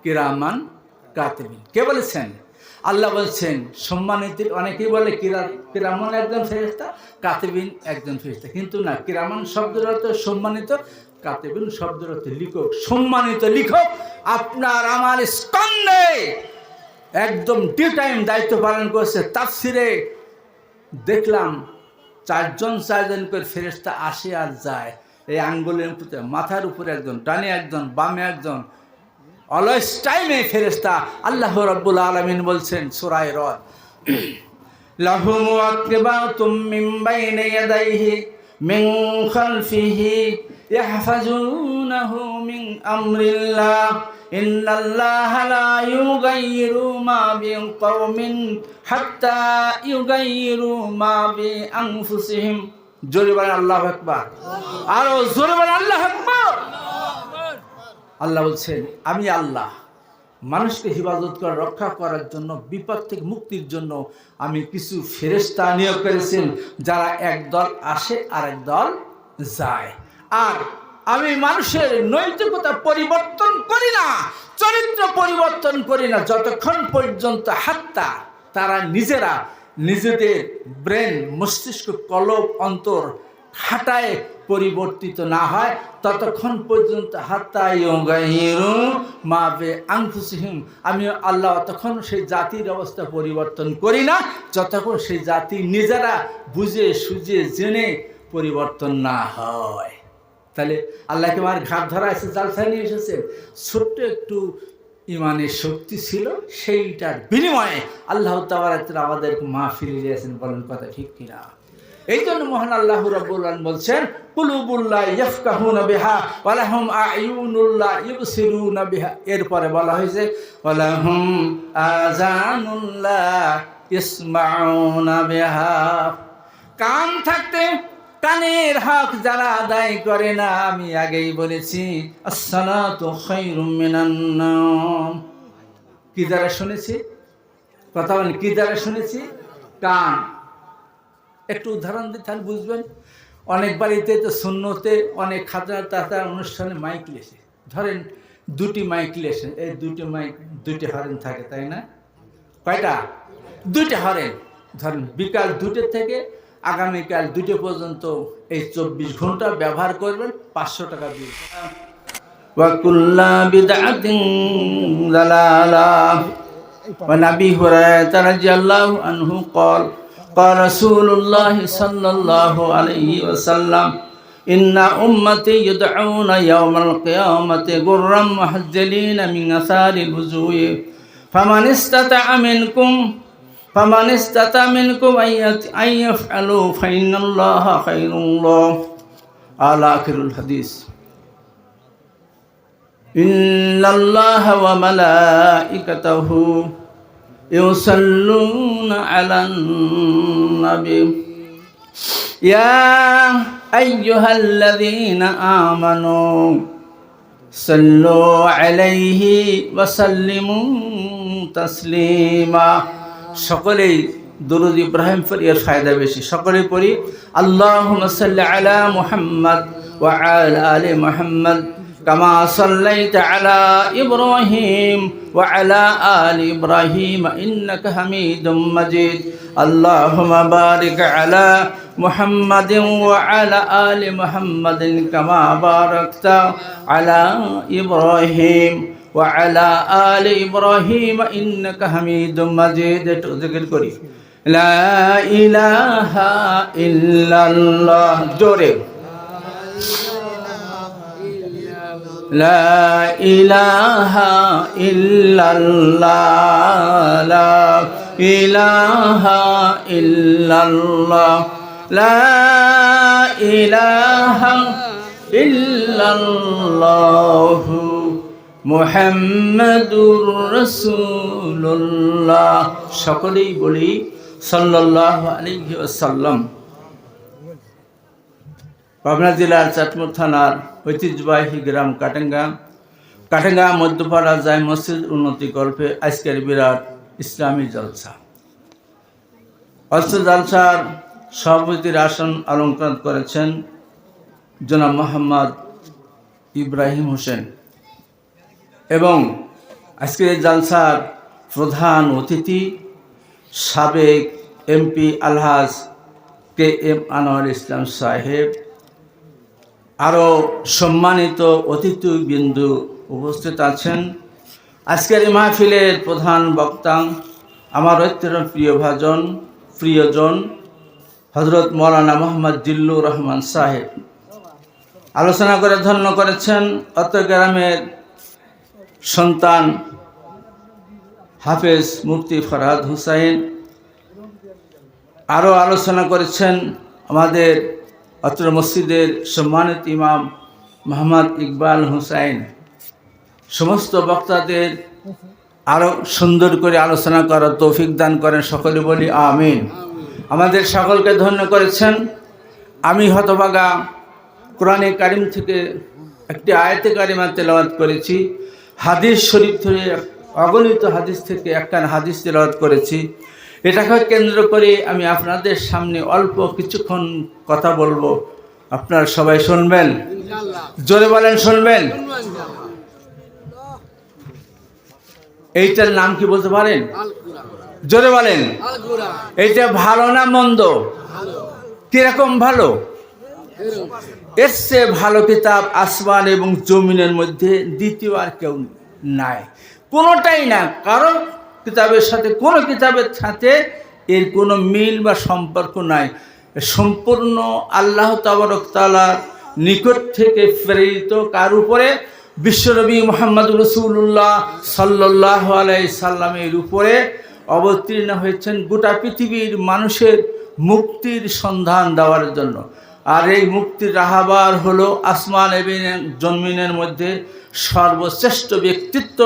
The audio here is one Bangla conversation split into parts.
কিরামান কাতিবিন। কে বলেছেন? আল্লাহ বলছেন সম্মানিত। অনেকেই বলে কিরামান একজন ফেরেশতা, কাতিবিন একজন ফেরেশতা, কিন্তু না, কিরামান শব্দের অর্থ সম্মানিত, কাতিবিন শব্দের অর্থ লিখক। সম্মানিত লিখক আপনার আমার স্কন্ধে একদম ডিউ টাইম দায়িত্ব পালন করছে। তাফসিরে দেখলাম চারজন করে ফেরেশতা আসে আর যায়। এই আঙ্গুলের মাথার উপরে একজন, ডানে একজন, বামে একজন, অলওয়েজ টাইমে ফেরেশতা। আল্লাহ রাব্বুল আলামিন বলছেন সূরা রদ, লাহু মুআক্কিবাতুম মিন বাইনি ইয়াদাইহি মিন খালফিহি ইয়াহফাজুনাহু মিন আমরিল্লাহ ইন্নাল্লাহা লা ইউগাইয়িরু মা বিকওমিন হাত্তা ইউগাইয়িরু মা বিআনফুসিহিম। জোরে বলেন আল্লাহু আকবার। আরো জোরে বলেন আল্লাহু আকবার। আল্লাহ বলছেন আমি আল্লাহ মানুষকে হিফাজত করে রক্ষা করার জন্য, বিপদ থেকে মুক্তির জন্য আমি কিছু ফেরেশতা নিয়োগ করেছি, যারা একদল আসে আর একদল যায়। আর আমি মানুষের নৈতিকতা পরিবর্তন করি না, চরিত্র পরিবর্তন করি না, যতক্ষণ পর্যন্ত হাত্তা তারা নিজেরা নিজেদের ব্রেন, মস্তিষ্ক, কলব, অন্তর হাঁটায় পরিবর্তিত না হয়, ততক্ষণ পর্যন্ত হাত্তা ইউগাইয়িরু মা বিআনফুসিহিম, আমি আল্লাহ তখন সেই জাতির অবস্থা পরিবর্তন করি না, যতক্ষণ সেই জাতি নিজেরা বুঝে সুঝে জেনে পরিবর্তন না হয়। তাহলে আল্লাহকে আমার ঘাট ধরা এসে জালসায় নিয়ে এসেছে। ছোট্ট একটু ইমানের শক্তি ছিল, সেইটার বিনিময়ে আল্লাহ তাবারক ওয়া তাআলা আমাদের মাহফিল দিয়েছেন। বলেন কথা ঠিক কিনা? এই জন্য মহান আল্লাহ রাব্বুল আলামিন বলছেন কুলুবুল্লাহ ইয়াফকাহুনা বিহা ওয়া লাহুম আ'য়ুনুল্লাহ ইবসিরুনা বিহা। এরপরে বলা হয়েছে ওয়া লাহুম আযানুল্লাহ ইসমাউনা বিহা। কান থাকতে কানের হক যারা আদায় করে না, আমি আগেই বলেছি আসসালাতু খায়রুম মিনান নাওম। কি দ্বারা শুনেছি? কথা বলেন, কি দ্বারা শুনেছি? কান। একটু উদাহরণ দিই তাহলে বুঝবেন। অনেক বাড়িতে তো সুন্নতে অনেক খাজা তাতা অনুষ্ঠানে মাইক লেসে, ধরেন দুটি মাইক লেসে, এই দুটি মাইক দুটি হরেন থাকে, তাই না? কয়টা? দুটি হরেন। ধরেন বিকাল 2টে থেকে আগামীকাল 2টে পর্যন্ত এই 24 ঘন্টা ব্যবহার করবেন, 500 টাকা বিল। ওয়া কুল্লা বিদআতিন দালালাহ। ওয়া নবী হুরায়রা রাদিয়াল্লাহু আনহু قال قال رسول الله صلى الله عليه وسلم إن أمتي يدعون يوم القيامة غرا محجلين من آثار الوضوء فمن استطاع منكم أن يفعلوا فإن الله خير الله على آخر الحديث إن الله وملائكته يصلون على النبي يا أيها الذين آمنوا صلوا عليه وسلموا تسليما। সকলেই দুরূদ ইব্রাহিম পড়ি, এর ফায়দা বেশি। সকলেই পড়ি আল্লাহুম্মা সাল্লি আলা মুহাম্মদ ওয়া আলা আলি মুহাম্মদ কামা সাল্লাইতা আলা ইব্রাহিম ওয়া আলা আলি ইব্রাহিম ইন্নাকা হামিদুম মাজিদ। আল্লাহুম্মা বারিক আলা মুহাম্মাদিন ওয়া আলা আলি মুহাম্মাদিন কামা বারাকতা আলা ইব্রাহিম ওয়া আলা আলি ইব্রাহিম ইন্নাকা হামিদুম মাজিদ। একটু জিকির করি লা ইলাহা ইল্লাল্লাহ। জোরে লা ইলাহা ইল্লাল্লাহ, লা ইলাহা ইল্লাল্লাহ, লা ইলাহা ইল্লাল্লাহ মুহাম্মাদুর রাসূলুল্লাহ। সকলেই বলি সাল্লাল্লাহু আলাইহি ওয়াসাল্লাম। পাবনা জেলার চাটমোড় থানার ঐতিহ্যবাহী গ্রাম কাটেঙ্গা মধ্যপাড়া জায় মসজিদ উন্নতি কল্পে আজকের বিরাট ইসলামী জলসা। জলসার সভাপতির আসন অলঙ্কার করেছেন জনাব মোহাম্মদ ইব্রাহিম হোসেন এবং আজকের জালসার প্রধান অতিথি সাবেক এমপি আলহাজ কে এম আনোয়ার ইসলাম সাহেব, আরও সম্মানিত অতিথিবৃন্দ উপস্থিত আছেন। আজকের এই মাহফিলের প্রধান বক্তা আমার অত্যন্ত প্রিয়জন হজরত মৌলানা মোহাম্মদ জিল্লুর রহমান সাহেব আলোচনা করে ধন্য করেছেন অত্তগ্রামের সন্তান হাফেজ মুফতি ফরহাদ হুসাইন। আরও আলোচনা করেছেন আমাদের অত্র মসজিদের সম্মানিত ইমাম মোহাম্মদ ইকবাল হুসাইন। সমস্ত বক্তাদের আরও সুন্দর করে আলোচনা করার তৌফিক দান করেন, সকলে বলি আমিন। আমাদের সকলকে ধন্য করেছেন। আমি হতভাগা কোরআনে কারিম থেকে একটি আয়াতে কারিমা তেলাওয়াত করেছি, হাদিস শরীফ থেকে অগণিত হাদিস থেকে একটা হাদিস তেলাওয়াত করেছি। এটাকে কেন্দ্র করে আমি আপনাদের সামনে অল্প কিছুক্ষণ কথা বলবো। আপনারা সবাই শুনবেন, জোরে বলেন শুনবেন। এইটার নাম কি বলতে পারেন? জোরে বলেন। এইটা ভালো না মন্দ? কিরকম ভালো? এর চেয়ে ভালো কিতাব আসমান এবং জমিনের মধ্যে দ্বিতীয় আর কেউ নাই, কোনোটাই না। কারণ কিতাবের সাথে কোনো কিতাবের সাথে এর কোনো মিল বা সম্পর্ক নাই। সম্পূর্ণ আল্লাহ তাবারক তাআলার নিকট থেকে প্রেরিত। কার উপরে? বিশ্বনবী মুহাম্মদ রাসূলুল্লাহ সাল্লাল্লাহু আলাইহি সাল্লামের উপরে অবতীর্ণ হয়েছেন গোটা পৃথিবীর মানুষের মুক্তির সন্ধান দেওয়ার জন্য। আর এই মুক্তির রাহাবার হলো আসমান এবং জমিনের মধ্যে সর্বশ্রেষ্ঠ ব্যক্তিত্ব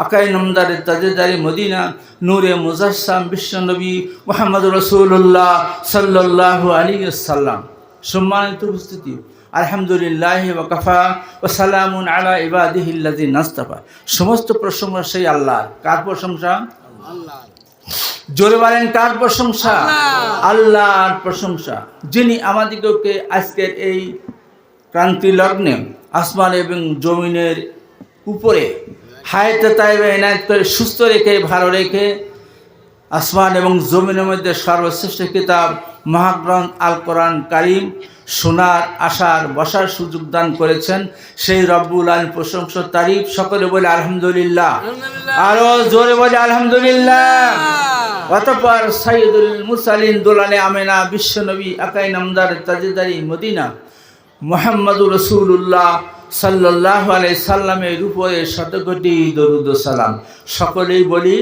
আকাই নামদারে তাজেদারি মদিনা নূরে মুজাসসাম বিশ্বনবী মুহাম্মদ রাসূলুল্লাহ সাল্লাল্লাহু আলাইহি সাল্লাম। সম্মানিত উপস্থিতি, আলহামদুলিল্লাহ ওয়া কাফা ওয়া সালামুন আলা ইবাদিহিল্লাযিনা ইসতাফা। সমস্ত প্রশংসা সেই আল্লাহর। কার প্রশংসা? আল্লাহ। জোরে বলেন কার প্রশংসা? আল্লাহর প্রশংসা, যিনি আমাদিগকে আজকের এই ক্রান্তি লগ্নে আসমান এবং জমিনের উপরে হায়াতে তাইবা এনায়েত করে সুস্থ রেখে ভালো রেখে আসমান এবং জমিনের মধ্যে সর্বশ্রেষ্ঠ কিতাব মহাগ্রন্থ আল কোরআন কারিম শোনার, আসার, বসার সুযোগ দান করেছেন। সেই রব্বুল আলামিন প্রশংসা তারিফ। সকলে বলে আলহামদুলিল্লাহ, আরো জোরে বলে আলহামদুলিল্লাহ। অতঃপর সাইয়্যিদুল মুরসালিন দোলানে আমেনা বিশ্বনবী আকাই নামদার তাজেদারি মদিনা মুহাম্মদুর রাসূলুল্লাহ সাল্লাল্লাহু আলাইহি সাল্লামের উপরে শতকোটি দরুদ ও সালাম। সকলেই বলি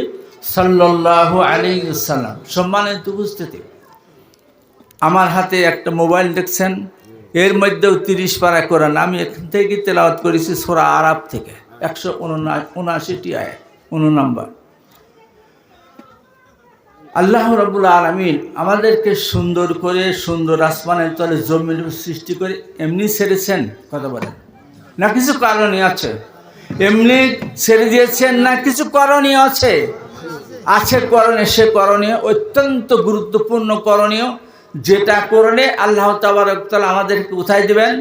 সাল্লাল্লাহু আলাইহি সাল্লাম। সম্মানিত উপস্থিতি, আমার হাতে একটা মোবাইল দেখছেন, এর মধ্যেও 30 পারা কোরআন। আমি এখান থেকে তেলাওয়াত করেছি সূরা আরাফ থেকে 179টি আয়াত, 19 নম্বর। আল্লাহ রাব্বুল আলামিন আমাদেরকে সুন্দর করে সুন্দর আসমানের তলে জমিন সৃষ্টি করে এমনি ছেড়েছেন? কথা বলেন না, কিছু করণীয় আছে? এমনি ছেড়ে দিয়েছেন না কিছু করণীয় আছে? আছে করণীয়। সে করণীয় অত্যন্ত গুরুত্বপূর্ণ করণীয়, যেটা করলে আল্লাহ তাবারক তাআলা আমাদেরকে কোথায় দেবেন?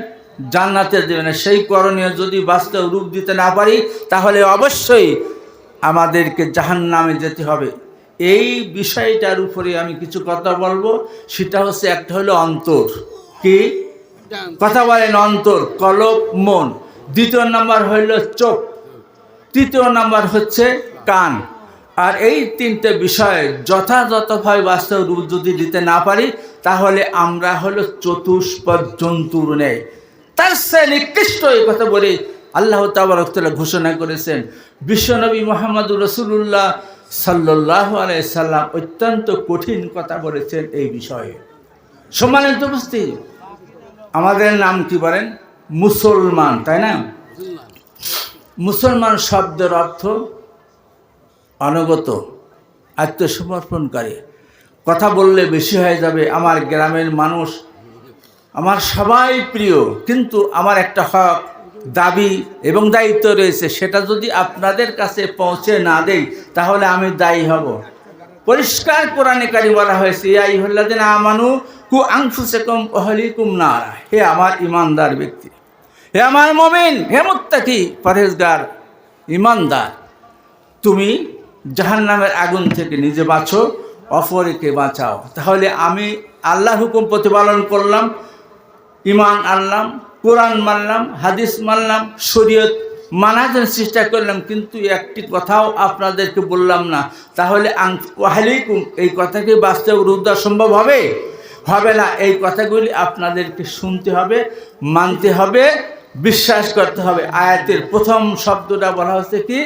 জান্নাতে দেবেন। সেই করণীয় যদি বাস্তব রূপ দিতে না পারি তাহলে অবশ্যই আমাদেরকে জাহান্নামে যেতে হবে। এই বিষয়টার উপরে আমি কিছু কথা বলবো। সেটা হচ্ছে, একটা হলো অন্তর। কি কথা বলেন? অন্তর, কলব, মন। দ্বিতীয় নাম্বার হইল চোখ। তৃতীয় নাম্বার হচ্ছে কান। আর এই তিনটে বিষয় যথাযথভাবে বাস্তব রূপ যদি দিতে না পারি তাহলে আমরা হলো চতুষ্পদ জন্তুর ন্যায়। তার সে নিকৃষ্ট এই কথা বলে আল্লাহ তাবারক তাআলা ঘোষণা করেছেন। বিশ্বনবী মুহাম্মদুর রাসূলুল্লাহ সাল্লাল্লাহু আলাইহি সাল্লাম অত্যন্ত কঠিন কথা বলেছেন এই বিষয়ে। সম্মানিত উপস্থিতি, আমাদের নাম কি বলেন? মুসলমান, তাই না? মুসলমান শব্দের অর্থ অনগত, আত্মসমর্পণকারী। কথা বললে বেশি হয়ে যাবে। আমার গ্রামের মানুষ আমার সবাই প্রিয়, কিন্তু আমার একটা হক, দাবি এবং দায়িত্ব রয়েছে। সেটা যদি আপনাদের কাছে পৌঁছে না দেই তাহলে আমি দায়ী হব। পরিষ্কার কোরআনে কারিমে বলা হয়েছে, ইয়া আইয়ুহাল্লাযিনা আমানু কু আনফুসাকুম ওয়া আহলিকুম নারা। হে আমার ইমানদার ব্যক্তি, হে আমার মুমিন, হে মুত্তাকি, পরহেজগার, ইমানদার, তুমি জাহান্নামের আগুন থেকে নিজে বাঁচো, অপরকে বাঁচাও। তাহলে আমি আল্লাহর হুকুম প্রতিপালন করলাম, ঈমান আনলাম, কোরআন মানলাম, হাদিস মানলাম, শরীয়ত মানার জন্য চেষ্টা করলাম, কিন্তু একটি কথাও আপনাদেরকে বললাম না। তাহলে ওয়ালাইকুম এই কথাকে বাস্তবে রূপ দেওয়া সম্ভব হবে? হবে না। এই কথাগুলি আপনাদেরকে শুনতে হবে, মানতে হবে, বিশ্বাস করতে হবে। আয়াতের প্রথম শব্দটা বলা হচ্ছে কি,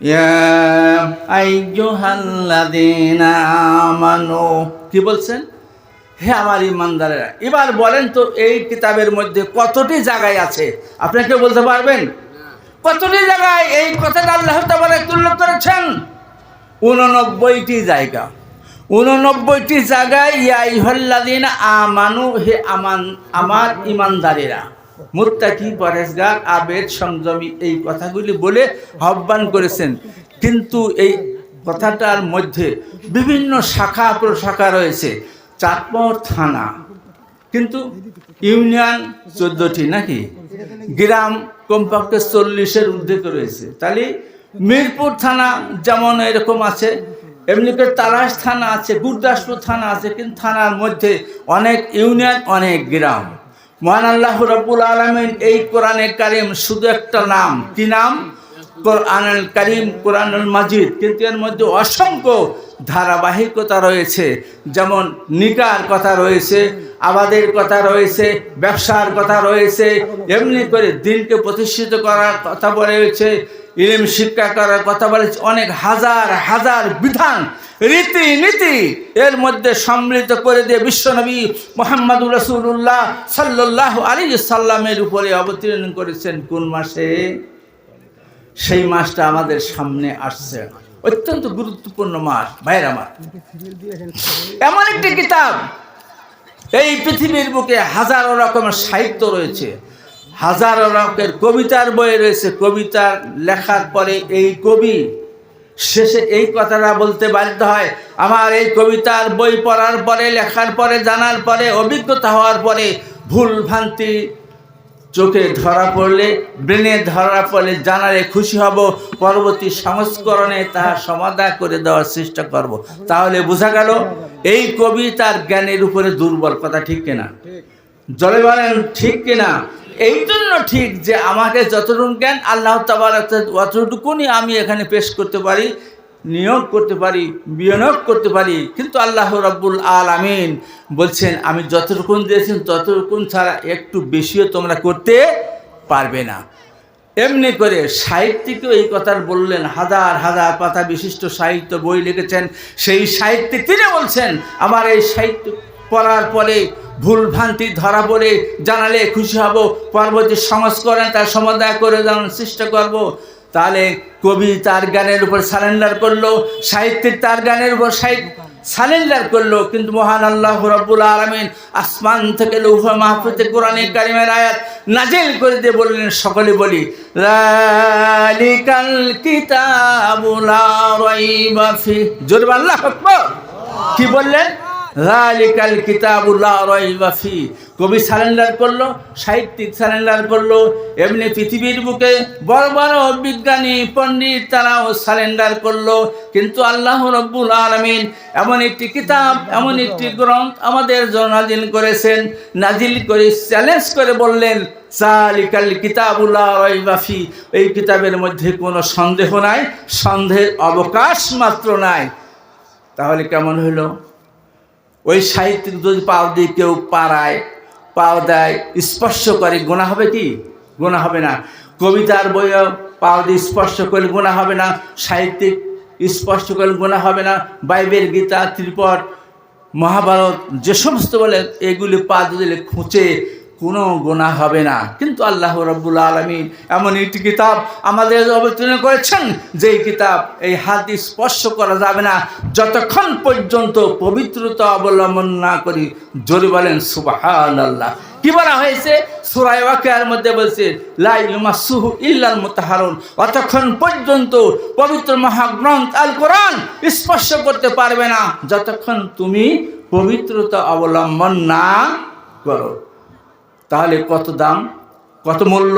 ইয়া আইয়ুহাল্লাযীনা আমানু। কি বলছেন? হে আমার ঈমানদারেরা। এবার বলেন তো এই কিতাবের মধ্যে কতটি জায়গায় আছে? আপনাকে বলতে পারবেন কতটি জায়গায় এই কথাটা আল্লাহ তাআলা উল্লেখ করেছেন? 89টি জায়গা। 89টি জায়গায় ইয়া আইয়ুহাল্লাযীনা আমানু, হে আমার ঈমানদারেরা, মুত্তাকি, পরহেজগার, আবেদ, সংযমী, এই কথাগুলি বলে আহ্বান করেছেন। কিন্তু এই কথাটার মধ্যে বিভিন্ন শাখা প্রশাখা রয়েছে। চাঁদপুর থানা, কিন্তু ইউনিয়ন 14টি নাকি, গ্রাম কমপক্ষে 40-এর ঊর্ধ্বে রয়েছে। তাহলে মিরপুর থানা যেমন এরকম আছে, এমনি করে তালাশ থানা আছে, গুরদাসপুর থানা আছে, কিন্তু থানার মধ্যে অনেক ইউনিয়ন, অনেক গ্রাম। মহান আল্লাহ রাব্বুল আলামিন এই কোরআনে কারিম শুধু একটা নাম, কি নাম? কোরআনুল কারিম, কোরআনুল মাজিদ, কিন্তু এর মধ্যে অসংখ্য ধারাবাহিকতা রয়েছে। যেমন নিকার কথা রয়েছে, আবাদের কথা রয়েছে, ব্যবসার কথা রয়েছে, এমনি করে দিনকে প্রতিষ্ঠিত করার কথা বলেছে, ইলম শিক্ষা করার কথা বলেছে। অনেক হাজার হাজার বিধান, রীতিনীতি এর মধ্যে সম্মিলিত করে দিয়ে বিশ্বনবী মুহাম্মদুর রাসূলুল্লাহ সাল্লাল্লাহু আলাইহি সাল্লামের উপরে অবতীর্ণ করেছেন। কোন মাসে? সেই মাসটা আমাদের সামনে আসছে, অত্যন্ত গুরুত্বপূর্ণ মাস। ভাইরা আমার, এমন একটি কিতাব, এই পৃথিবীর বুকে হাজারো রকমের সাহিত্য রয়েছে, হাজারো রকমের কবিতার বই রয়েছে। কবিতার লেখার পরে এই কবি শেষে এই কথাটা বলতে বাধ্য হয়, আমার এই কবিতার বই পড়ার পরে, লেখার পরে, জানার পরে, অভিজ্ঞতা হওয়ার পরে ভুল ভ্রান্তি চোখে ধরা পড়লে, ব্রেনে ধরা পড়লে জানালে খুশি হব, পরবর্তী সংস্করণে তাহার সমাধান করে দেওয়ার চেষ্টা করব। তাহলে বোঝা গেল এই কবি তার জ্ঞানের উপরে দুর্বল। কথা ঠিক কিনা? জলে বলেন ঠিক কিনা? এই জন্য ঠিক যে আমাকে যতটুকু জ্ঞান আল্লাহ তাআলা অতটুকুনি আমি এখানে পেশ করতে পারি, নিয়োগ করতে পারি, বিনিয়োগ করতে পারি। কিন্তু আল্লাহ রাব্বুল আলামিন বলছেন, আমি যতটুকুন দিয়েছেন ততটুকুন ছাড়া একটু বেশিও তোমরা করতে পারবে না। এমনি করে সাহিত্যিকও এই কথা বললেন। হাজার হাজার পাতা বিশিষ্ট সাহিত্য বই লিখেছেন। সেই সাহিত্যিক তিনি বলছেন, আমার এই সাহিত্য পড়ার পরে ভুল ভ্রান্তি ধরা পড়ে জানালে খুশি হব, পরবর্তী সংস্করণ তার সমাধান করে জানার চেষ্টা করব। তাহলে কবি তার গানের উপর সারেন্ডার করলো, সাহিত্যিক তার গানের উপর সারেন্ডার করলো। কিন্তু মহান আল্লাহ রাব্বুল আলামিন আসমান থেকে লৌহ মাহফুজে কোরআনে কারিমের আয়াত নাজিল করে দিয়ে বললেন, সকলে বলি, যালিকাল কিতাবু লা রাইবা ফি। জোরে আল্লাহু আকবার। কি বললেন? যালিকাল কিতাবু লা রাইবা ফি। কবি সারেন্ডার করলো, সাহিত্যিক সারেন্ডার করলো, এমনি পৃথিবীর বুকে বড় বড় বিজ্ঞানী পণ্ডিত তারাও সারেন্ডার করলো। কিন্তু আল্লাহ রাব্বুল আলামিন এমন একটি কিতাব, এমন একটি গ্রন্থ আমাদের জন্য নাজিল করেছেন। নাজিল করে চ্যালেঞ্জ করে বললেন, যালিকাল কিতাবু লা রাইবা ফি। এই কিতাবের মধ্যে কোনো সন্দেহ নাই, সন্দেহের অবকাশ মাত্র নাই। তাহলে কেমন হলো? ওই সাহিত্যিক যদি পাও দিয়ে কেউ পাড়ায়, পাও দেয়, স্পর্শ করে, গুনাহ হবে কি? গুনাহ হবে না। কবিতার বইও পাও দিয়ে স্পর্শ করলে গুনাহ হবে না, সাহিত্যিক স্পর্শ করলে গুনাহ হবে না। বাইবেল, গীতা, ত্রিপদ, মহাভারত যে সমস্ত বলে এগুলি পা দিলে খুঁচে কোনো গুনাহ হবে না। কিন্তু আল্লাহ রাব্বুল আলামিন এমন একটি কিতাব আমাদের অবতীর্ণ করেছেন, যেই কিতাব এই হাত স্পর্শ করা যাবে না যতক্ষণ পর্যন্ত পবিত্রতা অবলম্বন না করি। জোরে বলেন সুবহানাল্লাহ। কি বলা হয়েছে? সূরা ওয়াকিয়ার মধ্যে বলছে, লা ইয়ামাসসুহু ইল্লাল মুতাহহারুন। অতক্ষণ পর্যন্ত পবিত্র মহাগ্রন্থ আল কোরআন স্পর্শ করতে পারবে না যতক্ষণ তুমি পবিত্রতা অবলম্বন না করো। তাহলে কত দাম, কত মূল্য,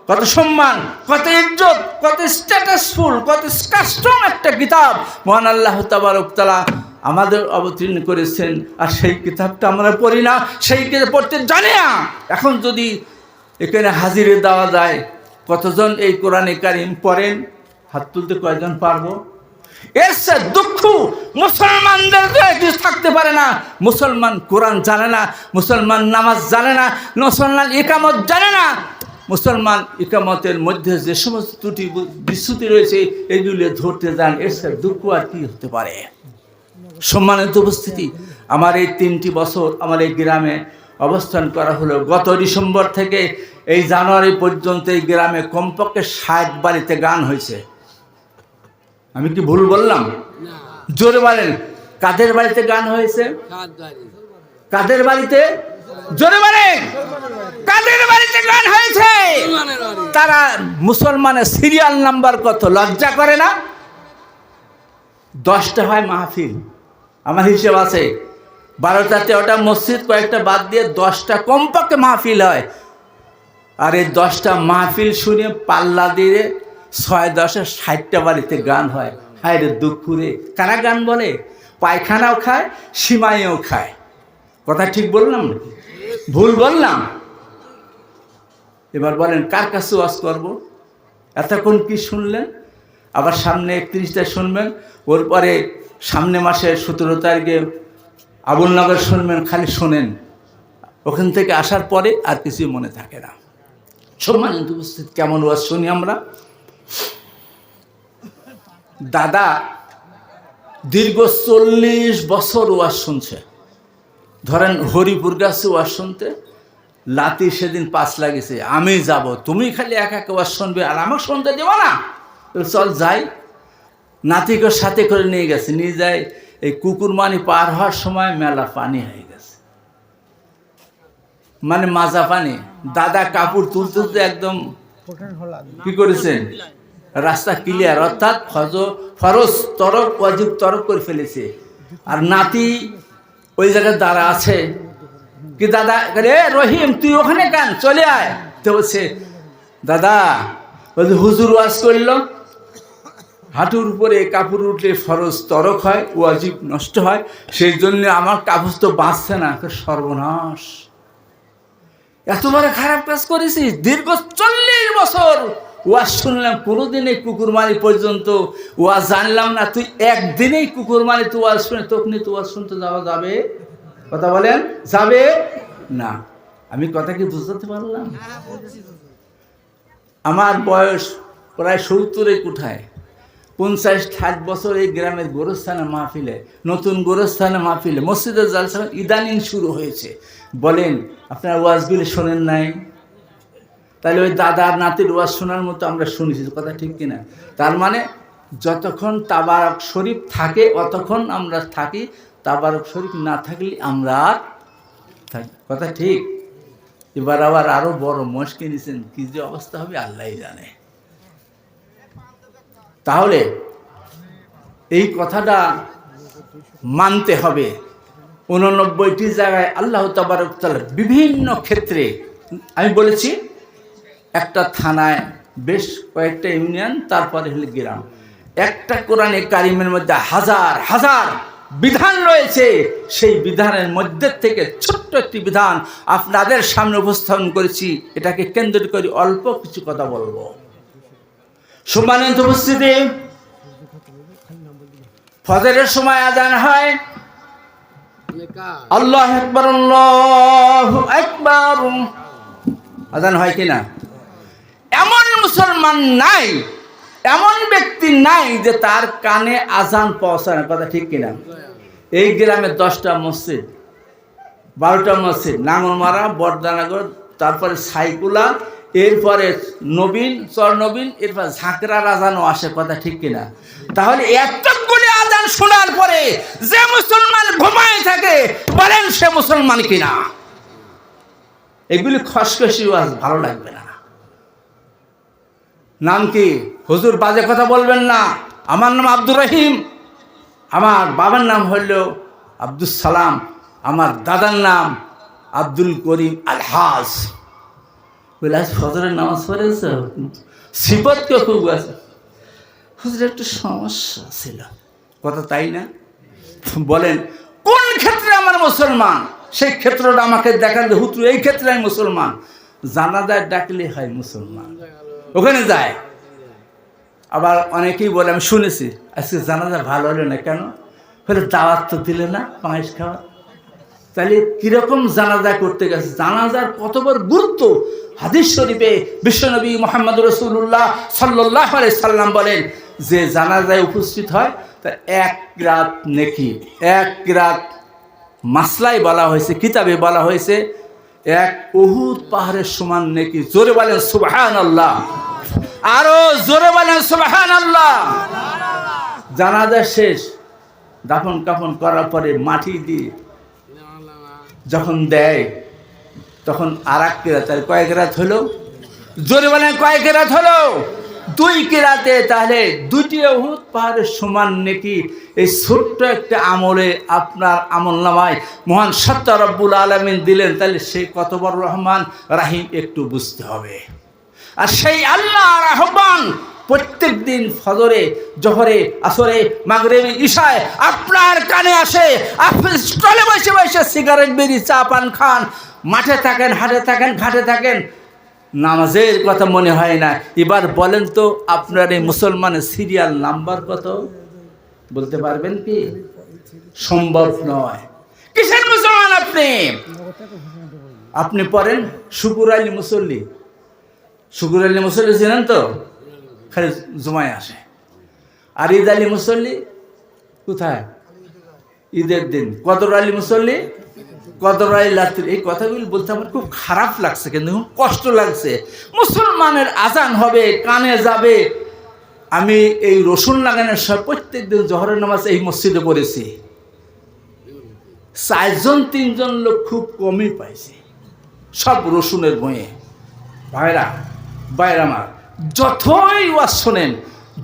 কত সম্মান, কত ইজ্জত, কত স্ট্যাটাসফুল, কত কাস্টম একটা কিতাব মহান আল্লাহ তাবারক তাআলা আমাদের অবতীর্ণ করেছেন। আর সেই কিতাবটা আমরা পড়ি না, সেই কিতাব পড়তে জানি না। এখন যদি এখানে হাজিরে দেওয়া যায়, কতজন এই কোরআনে কারিম পড়েন? হাত তুলতে কয়জন পারবো? এর সে দুঃখ মুসলমানদের কিছু থাকতে পারে না। মুসলমান কোরআন জানে না, মুসলমান নামাজ জানে না, মুসলমান ইকামত জানে না। মুসলমান ইকামতের মধ্যে যে সমস্ত ত্রুটি বিচ্যুতি রয়েছে এগুলি ধরতে যান, এর সে দুঃখ আর কি হতে পারে? সম্মানিত উপস্থিতি, আমার এই 3টি বছর আমার এই গ্রামে অবস্থান করা হলো। গত ডিসেম্বর থেকে এই জানুয়ারি পর্যন্ত এই গ্রামে কমপক্ষে 60 বাড়িতে গান হয়েছে। আমি কি ভুল বললাম? জোরে বলেন, কাদের বাড়িতে গান হয়েছে? কাদের বাড়িতে? জোরে বলেন, কাদের বাড়িতে গান হয়েছে? তারা মুসলমানের সিরিয়াল নাম্বার কত? লজ্জা করে না? 10টা হয় মাহফিল, আমার হিসেব আছে। 12টা-13টা মসজিদ কয়েকটা বাদ দিয়ে 10টা কমপক্ষে মাহফিল হয়। আর এই 10টা মাহফিল শুনে পাল্লা দিয়ে 6-10-এ 60টা বাড়িতে গান হয়। হায় রে দুঃখ রে! কারা গান বলে? পায়খানাও খায়, সীমাইও খায়। কথা ঠিক বললাম নাকি ভুল বললাম? এবার বলেন কার কাছে ওয়াজ করব? এতক্ষণ কি শুনলেন? আবার সামনে 31টায় শুনবেন, ওর পরে সামনে মাসের 17 তারিখে আবুলনগর শুনবেন। খালি শোনেন, ওখান থেকে আসার পরে আর কিছুই মনে থাকে না। সম্মানিত উপস্থিত, কেমন ওয়াজ শুনি আমরা? দাদা দীর্ঘ 40 বছর ওয়াজ শুনছে। ধরেন হরিপুর গাছে ওয়াজ শুনতে, লাতি সেদিন 5 লাগিয়েছে, আমি যাব, তুমি খালি একা ওয়াজ শুনবে আর আমাকে শুনতে দেবো না? চল যাই। নাতিকে সাথে করে নিয়ে গেছে, নিয়ে যায়। এই কুকুরমানি পার হওয়ার সময় মেলা পানি হয়ে গেছে, মানে মাজা পানি। দাদা কাপড় তুলতে তুলতে একদম কি করেছেন, রাস্তা ক্লিয়ার, অর্থাৎ ফরজ তরক ওয়াজিব তরক করে ফেলেছে। আর নাতি ওই জায়গায় দাঁড়া আছে। কি দাদা, রে রহিম তুই ওখানে কেন, চলে আয়। তো বলছে দাদা, বলছে হুজুর ওয়াজ করলো হাঁটুর উপরে কাপড় উঠলে ফরজ তরক হয়, ওয়াজিব নষ্ট হয়, সেই জন্য আমার কাপড় তো বাঁচছে না। সর্বনাশ, এত বড় খারাপ কাজ করেছি। দীর্ঘ 40 বছর ওয়াজ শুনলাম, কোনোদিন এই কুকুরমানি পর্যন্ত ওয়াজ জানলাম না। তুই একদিনেই কুকুরমানি তুই ওয়াজ শুনে তখনই তুই ওয়াজ শুনতে যাওয়া যাবে? কথা বলেন, যাবে না? আমি কথা কি বুঝতে পারলাম? আমার বয়স প্রায় 70-এর কোঠায়। 50-60 বছর এই গ্রামের গোরস্থানে মাহফিলে, নতুন গোরস্থানে মাহফিলে, মসজিদের জালসা ইদানিং শুরু হয়েছে। বলেন আপনারা ওয়াজগুলি শোনেন নাই? তাহলে ওই দাদার নাতির ওয়াজ শোনার মতো আমরা শুনেছি, কথা ঠিক কিনা? তার মানে যতক্ষণ তাবারক শরীফ থাকে অতক্ষণ আমরা থাকি, তাবারক শরীফ না থাকলে আমরা আর থাকি। কথা ঠিক? এবার আবার আরো বড় মস্কে নিয়েছেন, কি যে অবস্থা হবে আল্লাহই জানে। তাহলে এই কথাটা মানতে হবে। 89টি জায়গায় আল্লাহ তাবারক তাআলা বিভিন্ন ক্ষেত্রে, আমি বলেছি একটা থানায় বেশ কয়েকটা ইউনিয়ন, তারপরে হলো গ্রাম, একটা কোরআনে কারিমের মধ্যে হাজার হাজার বিধান রয়েছে। সেই বিধানের মধ্যে থেকে ছোট্ট একটি বিধান আপনাদের সামনে উপস্থাপন করেছি। এটাকে কেন্দ্র করে অল্প কিছু কথা বলবো। সম্মানিত উপস্থিতি, ফজরের সময় আযান হয়, আল্লাহু আকবার আল্লাহু আকবার, আযান হয় কিনা? এমন মুসলমান নাই, এমন ব্যক্তি নাই যে তার কানে আযান পৌঁছায় না। কথা ঠিক কিনা? এই গ্রামে 10টা মসজিদ, 12টা মসজিদ, নাঙ্গলমারা, বর্দানগর, তারপরে সাইকুলা, এরপরে নবীন, চর নবীন, এরপর ঝাঁকড়ার আজানও আসে। কথা ঠিক কিনা? তাহলে এতগুলি আজান শোনার পরে যে মুসলমান ঘুমায় থাকে, বলেন সে মুসলমান কিনা? এগুলি খসখসি ওয়াজ, ভালো লাগবে না। নাম কি? হুজুর বাজে কথা বলবেন না। আমার নাম আব্দুর রহিম, আমার বাবার নাম হইল আব্দুল সালাম, আমার দাদার নাম আব্দুল করিম আলহাজ। বলে আজ ফজরের নামাজ পড়েছ? সিফত কেউ খুব আছে, হুজুর একটু সমস্যা ছিল। কথা তাই না? বলেন কোন ক্ষেত্রে আমার মুসলমান, সেই ক্ষেত্রটা আমাকে দেখান যে হুজুর এই ক্ষেত্রে আমি মুসলমান। জানাজায় ডাকলে হয় মুসলমান, ওখানে যায়। আবার অনেকেই বলে, আমি শুনেছি আজকে জানাজা ভালো হলো না কেন? বলে দাওয়াত তো দিলে না পায়েস খাওয়া। তাহলে কিরকম জানাজা করতে গেছে, জানাজার কত বড় গুরুত্ব। হাদিস শরীফে বিশ্বনবী মুহাম্মদ রাসূলুল্লাহ সাল্লাল্লাহু আলাইহি সাল্লাম বলেন যে জানাজায় উপস্থিত হয় তা এক রাত নেকি, এক রাত মাসলাই বলা হয়েছে, কিতাবে বলা হয়েছে এক উহুদ পাহাড়ের সমান নেকি। জোরে বলেন সুবহানাল্লাহ, আরো জোরে বলেন সুবহানাল্লাহ। জানাজা শেষ, দাফন কাফন করার পরে মাটি দিয়ে যখন দেয় তখন আর এক কেরাত, তাহলে কয়েক রাত হলো? জোরে বলেন কয়েক রাত হলো? 2 কেরাতে। তাহলে 2টি উহুদ পাহাড়ের সমান নেকি এই ছোট্ট একটা আমলে আপনার আমল নামায় মহান সত্য রব্বুল আলামিন দিলেন। তাহলে সেই কত বড় রহমান রাহিম একটু বুঝতে হবে। আর সেই আল্লাহর আহ্বান প্রত্যেক দিন ফজরে, জোহরে, আসরে, মাগরিবে, ইশায় আপনার কানে আসে। আপনি স্টলে বসে বসে সিগারেট, বিড়ি, চা পান খান, মাঠে থাকেন, হাটে থাকেন, ঘাটে থাকেন, নামাজের কথা মনে হয় না। এবার বলেন তো আপনার এই মুসলমানের সিরিয়াল নাম্বার কত বলতে পারবেন কি? সম্ভব নয়। কিসের মুসলমান আপনি? আপনি পড়েন শুকুর আলী মুসল্লি। শুকুর আলী মুসল্লি জানেন তো? খালি জুমায় আসে। আর ঈদ আলী মুসল্লি কোথায়? ঈদের দিন। কদর আলী মুসল্লি কদর আলী রাত্রি। এই কথাগুলি বলতে আমার খুব খারাপ লাগছে, কিন্তু খুব কষ্ট লাগছে। মুসলমানের আজান হবে, কানে যাবে। আমি এই রসুন লাগানোর সব প্রত্যেক দিন জোহরের নামাজ এই মসজিদে পড়েছি। 4-3জন লোক খুব কমই পাইছে, সব রসুনের বইয়ে। ভাইরা আমার, যতই ওয়াজ শোনেন,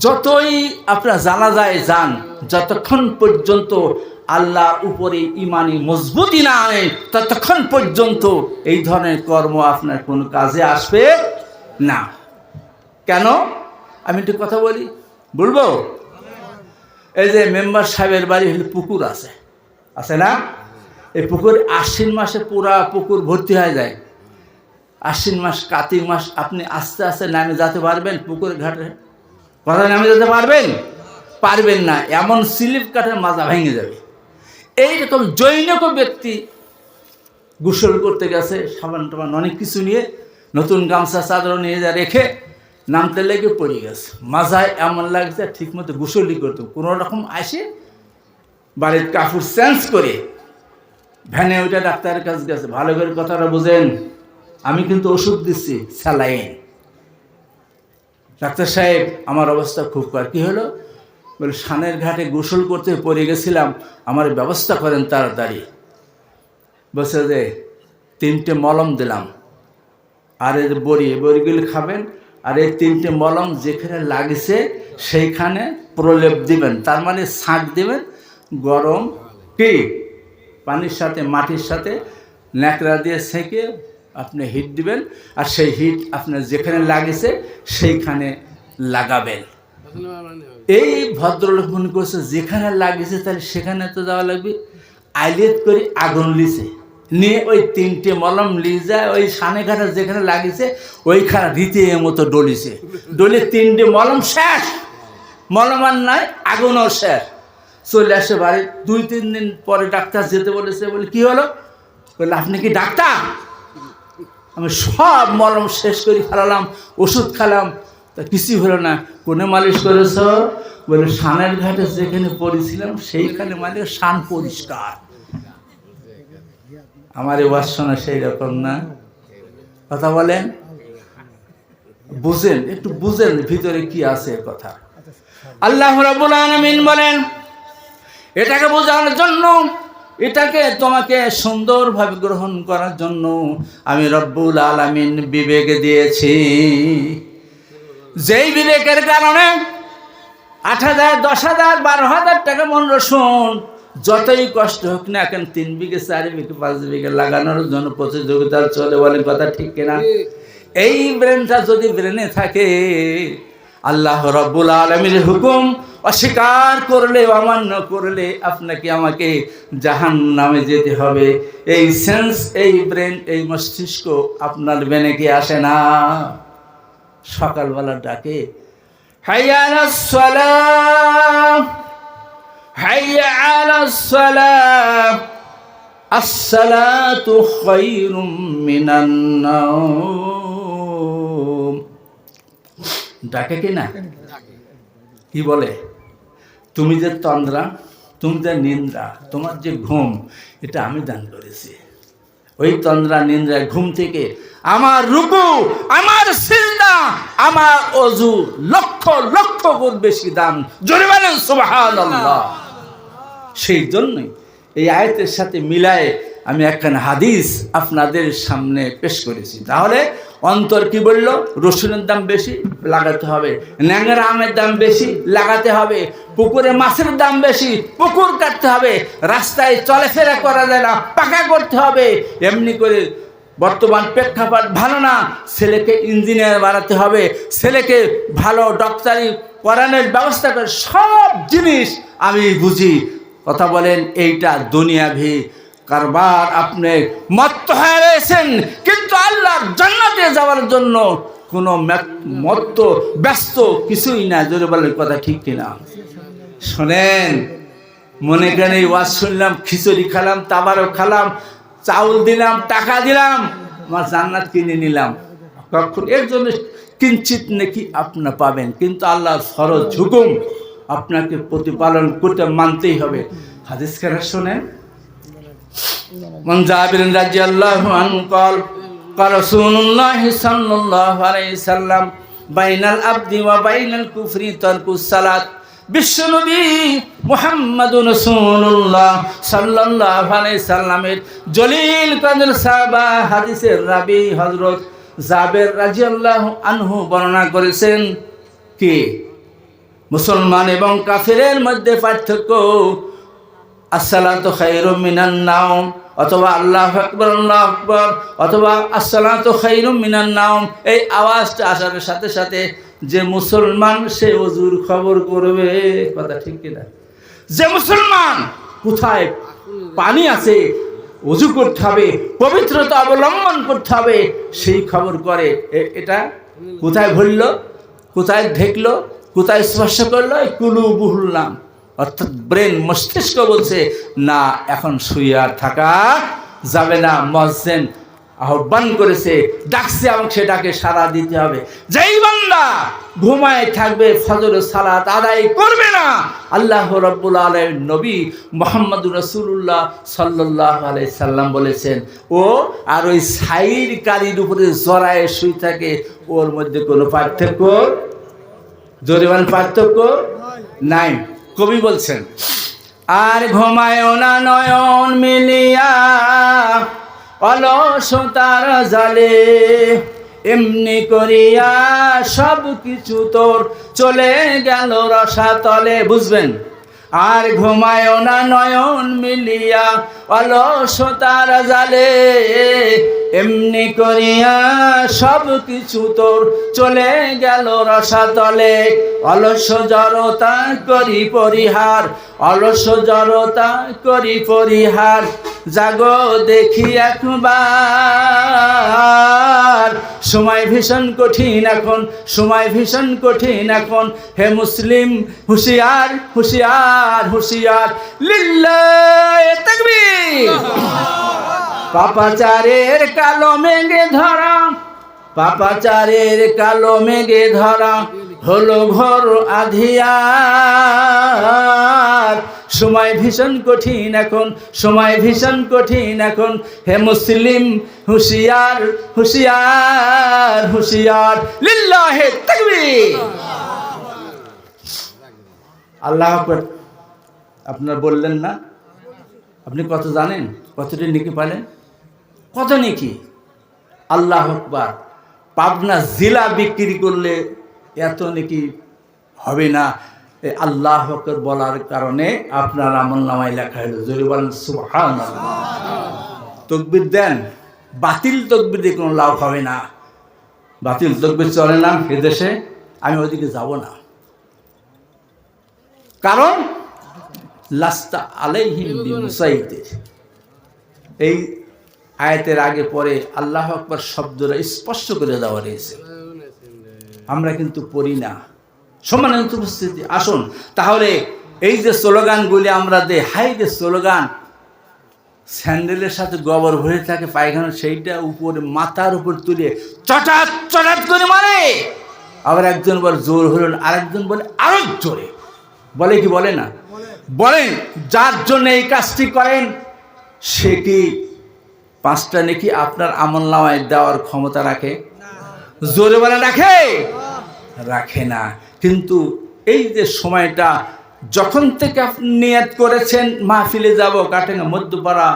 যতই আপনার জানাজায় যান, যতক্ষণ পর্যন্ত আল্লাহর উপরে ইমানি মজবুতি না আনে ততক্ষণ পর্যন্ত এই ধরনের কর্ম আপনার কোনো কাজে আসবে না। কেন? আমি একটু কথা বলবো। এই যে মেম্বার সাহেবের বাড়ি হলে পুকুর আছে না? এই পুকুর আশ্বিন মাসে পুরা পুকুর ভর্তি হয়ে যায়। আশ্বিন মাস, কার্তিক মাস আপনি আস্তে আস্তে নামে যেতে পারবেন পুকুরের ঘাটে? কথা নামে যেতে পারবেন না। এমন স্লিপ কাঠের মাজা ভেঙে যাবে। এইরকম জৈনক ব্যক্তি গোসল করতে গেছে, সাবান টাবান অনেক কিছু নিয়ে, নতুন গামছা চাদর নিয়ে যা রেখে নামতে লেগে পড়ে গেছে। মাজায় এমন লাগছে ঠিক মতো গোসলই করতো। কোনো রকম আসে বাড়ির কাপড় চেঞ্জ করে ভ্যানে ওইটা ডাক্তারের কাছে গেছে। ভালো করে কথাটা বোঝেন, আমি কিন্তু ওষুধ দিচ্ছি, স্যালাইন। ডাক্তার সাহেব আমার অবস্থা খুব খারাপ। কী হলো? বলে সানের ঘাটে গোসল করতে পড়ে গেছিলাম, আমার ব্যবস্থা করেন তাড়াতাড়ি। বলছে যে 3টে মলম দিলাম, আর এই বড়িগুলি খাবেন, আর এই 3টে মলম যেখানে লাগছে সেইখানে প্রলেপ দিবেন। তার মানে ছাঁক দিবেন, গরম পানির সাথে মাটির সাথে ন্যাকড়া দিয়ে সেঁকে আপনি হিট দিবেন, আর সেই হিট আপনার যেখানে লাগেছে সেইখানে লাগাবেন। এই ভদ্রলোক মনে করছে যেখানে লাগিয়েছে তাহলে সেখানে তো যাওয়া লাগবে। আইলেট করে আগুন লিছে, নিয়ে ওই 3টে মলম লিয়ে যায়, ওই সানে ঘাটা যেখানে লাগিয়েছে ওইখানে রীতি মতো ডলিছে। ডলে 3টে মলম শেষ, মলম আর নাই, আগুনও শেষ। চলে আসে বাড়ি। 2-3 দিন পরে ডাক্তার যেতে বলেছে। বলে কি হলো? বলে আপনি কি ডাক্তার? আমি সব মলম শেষ করে ফেলালাম, ওষুধ খেলাম, তা কিছুই হলো না। কোনে মালিশ করেছ? বলে সানের ঘাটে যেখানে পড়েছিলাম সেইখানে, মানে সান পরিষ্কার। আমার এই বাসনা সেই রকম না। কথা বলেন, বুঝেন, একটু বুঝেন ভিতরে কি আছে কথা। আল্লাহ রাব্বুল আলামিন বলেন এটাকে বোঝানোর জন্য, এটাকে তোমাকে সুন্দরভাবে গ্রহণ করার জন্য আমি রব্বুল আলামিন বিবেক দিয়েছি। যেই বিবেকের কারণে 8,000, 10,000, 12,000 টাকা মন রসুন যতই কষ্ট হোক না কেন 3 বিঘে, 4 বিঘে, 5 বিঘে লাগানোর জন্য প্রতিযোগিতা চলে। বলেন কথা ঠিক কিনা? এই ব্রেনটা যদি ব্রেনে থাকে, আল্লাহ রাব্বুল আলামিনের হুকুম অস্বীকার করলে, অমান্য করলে আপনাকে আমাকে জাহান্নামে যেতে হবে। এই সেন্স, এই ব্রেন, এই মস্তিষ্ক আপনার ব্রেনে কি আসে না? সকালবেলা ডাকে, হাইয়া আলাস সালাহ, হাইয়া আলাস সালাহ, আসসালাতু খায়রুম মিনান নাওম। ডাকে কি না? কি বলে? তুমি যে তন্দ্রা, তুমি যে নিদ্রা, তোমার যে ঘুম, এটা আমি দান করেছি। ওই তন্দ্রা, নিদ্রা, ঘুম থেকে আমার রুকু, আমার সিজদা, আমার ওযু লক্ষ লক্ষ গুণ বেশি দাম। জোরে বলেন সুবহানাল্লাহ। সেই জন্যই এই আয়াতের সাথে মিলায়ে আমি একখানা হাদিস আপনাদের সামনে পেশ করেছি। তাহলে অন্তর কি বলল? রসুনের দাম বেশি, লাগাতে হবে। ন্যাংরা আমের দাম বেশি, লাগাতে হবে। পুকুরে মাছের দাম বেশি, পুকুর কাটতে হবে। রাস্তায় চলাফেরা করা যায় না, পাকা করতে হবে। এমনি করে বর্তমান প্রেক্ষাপট ভালো না, ছেলেকে ইঞ্জিনিয়ার বানাতে হবে, ছেলেকে ভালো ডক্টরি পড়ানোর ব্যবস্থা করে। সব জিনিস আমি বুঝি, কথা বলেন, এইটা দুনিয়াভি কারবার। আপনি মত্ত হয়ে রয়েছেন, কিন্তু আল্লাহর জান্নাতে যাওয়ার জন্য কোনো মত্ত ব্যস্ত কিছুই না। জোরে বলেন, কথা ঠিক কিনা? শোনেন, মনে করেন এই ওয়াজ শুনলাম, খিচুড়ি খেলাম, তাবারও খেলাম, চাউল দিলাম, টাকা দিলাম, আমার জান্নাত কিনে নিলাম। কখন এর জন্য কিঞ্চিত নাকি আপনার পাবেন, কিন্তু আল্লাহর ফরজ হুকুম আপনাকে প্রতিপালন করতে মানতেই হবে। হাদিস কারা শোনেন, মান জাবির রাদিয়াল্লাহু আনহু قال قال رسول الله صلى الله عليه وسلم বাইনাল আবদি ওয়া বাইনাল কুফরি তারকুস সালাত। বিশ্বনবী মুহাম্মাদুর রাসূলুল্লাহ সাল্লাল্লাহু আলাইহি সাল্লামের জলিল কদর সাহাবা হাদিসের রাবি হযরত জাবের রাদিয়াল্লাহু আনহু বর্ণনা করেছেন কি মুসলমান এবং কাফেরের মধ্যে পার্থক্য। আসসালাতু খায়রুম মিনান নাওম, অথবা আল্লাহু আকবার আল্লাহু আকবার, অথবা আসসালাতু খায়রুম মিনান নাওম। এই আওয়াজটা আসার সাথে সাথে যে মুসলমান, সে ওযুর খবর করবে। কথা ঠিক কিনা? যে মুসলমান কোথায় পানি আছে, ওযু করতে হবে, পবিত্রতা অবলম্বন করতে হবে, সেই খবর করে। এটা কোথায় ভরলো, কোথায় ঢেকলো, কোথায় স্পর্শ করলো? কুলুবুহুল নাম, অর্থাৎ ব্রেন, মস্তিষ্ক বলছে না, এখন শুয়ে আর থাকা যাবে না। মুয়াজ্জিন আহ্বান করেছে, ডাকছে, এবং সেটাকে সাড়া দিতে হবে। যেই বান্দা ঘুমায় থাকবে, ফজরের সালাত আদায় করবে না, আল্লাহ রাব্বুল আলামিন নবী মুহাম্মদুর রাসূলুল্লাহ সাল্লাল্লাহু আলাইহি সাল্লাম বলেছেন, ও আর ওই সাইর কারির উপরে জড়ায় শুয়ে থাকে, ওর মধ্যে কোনো পার্থক্য, জোরে বলেন, পার্থক্য নাই। কবি বলছেন, আর ঘুমায় না নয়ন মিলিয়া অলসতার জালে, এমনি করিয়া সব কিছু তোর চলে গেল রসাতলে। বুঝবেন? আর ঘুমায় না নয়ন মিলিয়া অলসতার জালে, এমনি করিয়া সব কিছু তোর চলে গেল রসাতলে। অলস জড়তা করি পরিহার, অলস জড়তা করি পরিহার, জাগো দেখি একবার। সময় ভীষণ কঠিন এখন, সময় ভীষণ কঠিন এখন, হে মুসলিম হুঁশিয়ার হুঁশিয়ার হুঁশিয়ার। লিল্লাহি তাকবীর। পাপাচারের কালো মেঘে ধরা, পাপাচারের কালো মেঘে ধরা হলো ঘোর আঁধিয়ার। সময় ভীষণ কঠিন এখন, সময় ভীষণ কঠিন এখন, হে মুসলিম হুঁশিয়ার হুঁশিয়ার হুঁশিয়ার। লিল্লাহি তাকবীর। আল্লাহু আকবার। আপনারা বললেন না? আপনি কত জানেন? কতটি নেকি পালেন? কত নেকি? আল্লাহু আকবার। পাবনা জেলা বিক্রি করলে এত নেকি হবে না। আল্লাহু আকবার বলার কারণে আপনার আমলনামায় লেখা হলো। জোরে বলেন সুবহানাল্লাহ। তাকবীর দেন, বাতিল তাকবীর দিয়ে কোনো লাভ হবে না। বাতিল তকবীর চলে না এদেশে, আমি ওইদিকে যাব না। কারণ লাস্তা আলাইহিম বিমুসাইতির, এই আয়াতের আগে পরে আল্লাহু আকবার শব্দটা স্পষ্ট করে দেওয়া রয়েছে, আমরা কিন্তু পড়ি না। সম্মানিত উপস্থিতি, আসুন তাহলে এই যে স্লোগানগুলি আমরা দেই, হাই যে স্লোগান, স্যান্ডেলের সাথে গোবর ভরে থাকে পায়খানা, সেইটা উপরে মাথার উপর তুলে চটাত চটাত করে মারে। আবার একজন বলে জোর হলো, আরেকজন বলে আরো জোরে, বলে কি বলে না? বলেন, যার জন্য এই কাজটি করেন সে কি 5টা নেকি আপনার আমলনামায় দেওয়ার ক্ষমতা রাখে? জোরে বলে রাখে? রাখে না। কিন্তু এই যে সময়টা যখন থেকে আপনি নিয়ত করেছেন মাহফিলে যাব, কাটেঙ্গা মধ্যপাড়া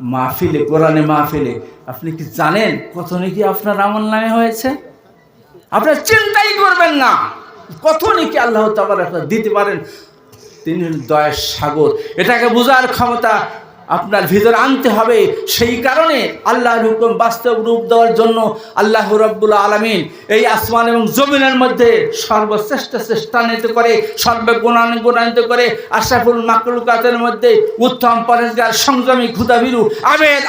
মাহফিলে, কোরআনে মাহফিলে, আপনি কি জানেন কত নাকি আপনার আমলনামে হয়েছে? আপনার চিন্তাই করবেন না কত নাকি আল্লাহ তাআলা দিতে পারেন। তিনি দয়ার সাগর, এটাকে বোঝার ক্ষমতা আপনার ভিতরে আনতে হবে। সেই কারণে আল্লাহর হুকুম বাস্তব রূপ দেওয়ার জন্য আল্লাহ রাব্বুল আলামিন এই আসমান এবং জমিনের মধ্যে সর্বশ্রেষ্ঠ চেষ্টান্বিত করে, সর্বগুণান্বিত করে, আশরাফুল মাখলুকাতের মধ্যে উত্তম পরেজগার, সংযমী, ক্ষুধাভীরু,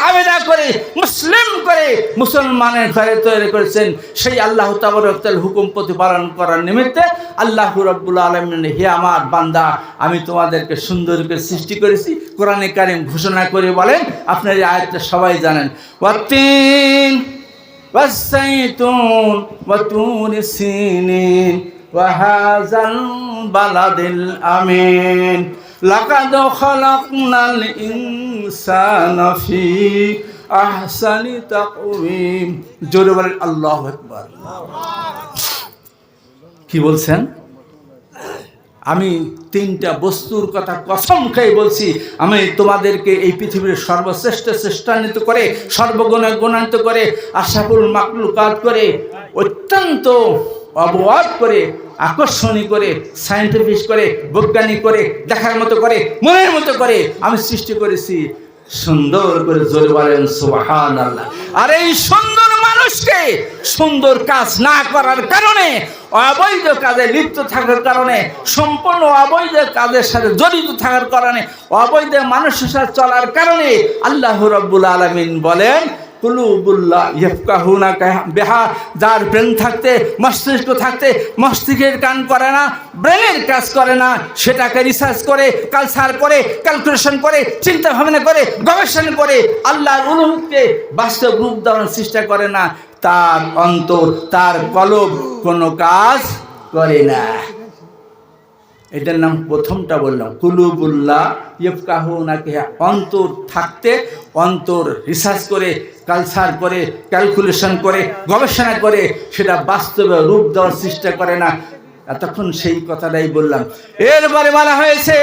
আবেদা করে, মুসলিম করে মুসলমানের ঘরে তৈরি করেছেন। সেই আল্লাহ তাবারক তাআলার হুকুম প্রতিপালন করার নিমিত্তে আল্লাহ রাব্বুল আলামিন, হে আমার বান্দা, আমি তোমাদেরকে সুন্দর করে সৃষ্টি করেছি। কোরআনে কারীম ঘোষণা করে বলেন, আপনার এই আয়াতটা সবাই জানেন, ওয়াত্তিন ওয়াসসাইতুন ওয়া তুরি সিনিন ওয়া হাযাল বালাদিল আমিন লাকাদ খালাকনাল ইনসানা ফি আহসানি তাকওয়িম। জোরে বলেন আল্লাহু আকবার। কি বলছেন? আমি 3টা বস্তুর কথা কসম খেয়ে বলছি, আমি তোমাদেরকে এই পৃথিবীর সর্বশ্রেষ্ঠ চেষ্টান্বিত করে, সর্বগুণে গুণান্বিত করে, আশরাফুল মাখলুকাত করে, অত্যন্ত অবওয়াব করে, আকর্ষণীয় করে, সায়েন্টিফিক করে, বৈজ্ঞানিক করে, দেখার মতো করে, মনের মতো করে আমি সৃষ্টি করেছি। সুন্দর করে জোরে বলেন সুবহানাল্লাহ। আর এই সুন্দর মানুষকে সুন্দর কাজ না করার কারণে, অবৈধ কাজে লিপ্ত থাকার কারণে, সম্পূর্ণ অবৈধ কাজের সাথে জড়িত থাকার কারণে, অবৈধ মানুষের সাথে চলার কারণে আল্লাহ রাব্বুল আলামিন বলেন, কুলুবুল্লাহ ইয়াফকাহুনা বিহা, যার ব্রেন থাকতে, মস্তিষ্ক থাকতে, মস্তিষ্কের কান করে না, ব্রেনের কাজ করে না, সেটাকে রিসার্চ করে, কালচার করে, ক্যালকুলেশন করে, চিন্তা ভাবনা করে, গবেষণা করে আল্লাহর উলুহকে বাস্তব রূপ দেওয়ার চেষ্টা করে না, তার অন্তর, তার কলব কোনো কাজ করে না। এটার নাম প্রথমটা বললাম, কুলুবুল্লাহ ইয়াফকাহুনা বিহা, অন্তর থাকতে, অন্তর রিসার্চ করে, কালচার করে, ক্যালকুলেশন করে, গবেষণা করে, সেটা বাস্তবে রূপ দেওয়ার চেষ্টা করে না। এতক্ষণ সেই কথাটাই বললাম। এরপরে বলা হয়েছে,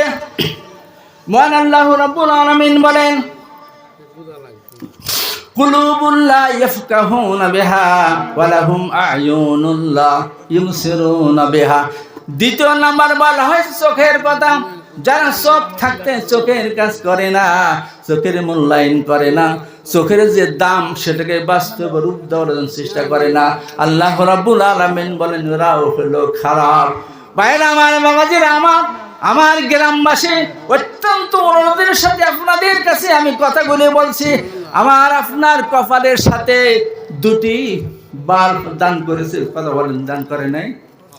মহান আল্লাহ রাব্বুল আলামিন বলেন, কুলুবুল্লাহ ইয়াফকাহুনা বিহা ওয়া লাহুম আ'য়ুনুল্লাহ ইউবসিরুনা বিহা। দ্বিতীয় নাম্বার বলা হয় চোখের কথা, যারা চোখ থাকতে চোখের কাজ করে না, চোখের মূল্যায়ন করে না, চোখের যে দাম সেটাকে বাস্তব রূপ দেওয়ার চেষ্টা করে না, আল্লাহ রাব্বুল আলামিন বলেন ওরাও হলো খারাপ। ভাইরা আমার, বাবাজিরা আমার গ্রামবাসী, অত্যন্ত অনুরোধের সাথে আপনাদের কাছে আমি কথাগুলি বলছি। আমার আপনার কপালের সাথে 2টি বাল্ব দান করেছে, কথা বলেন, দান করে নাই?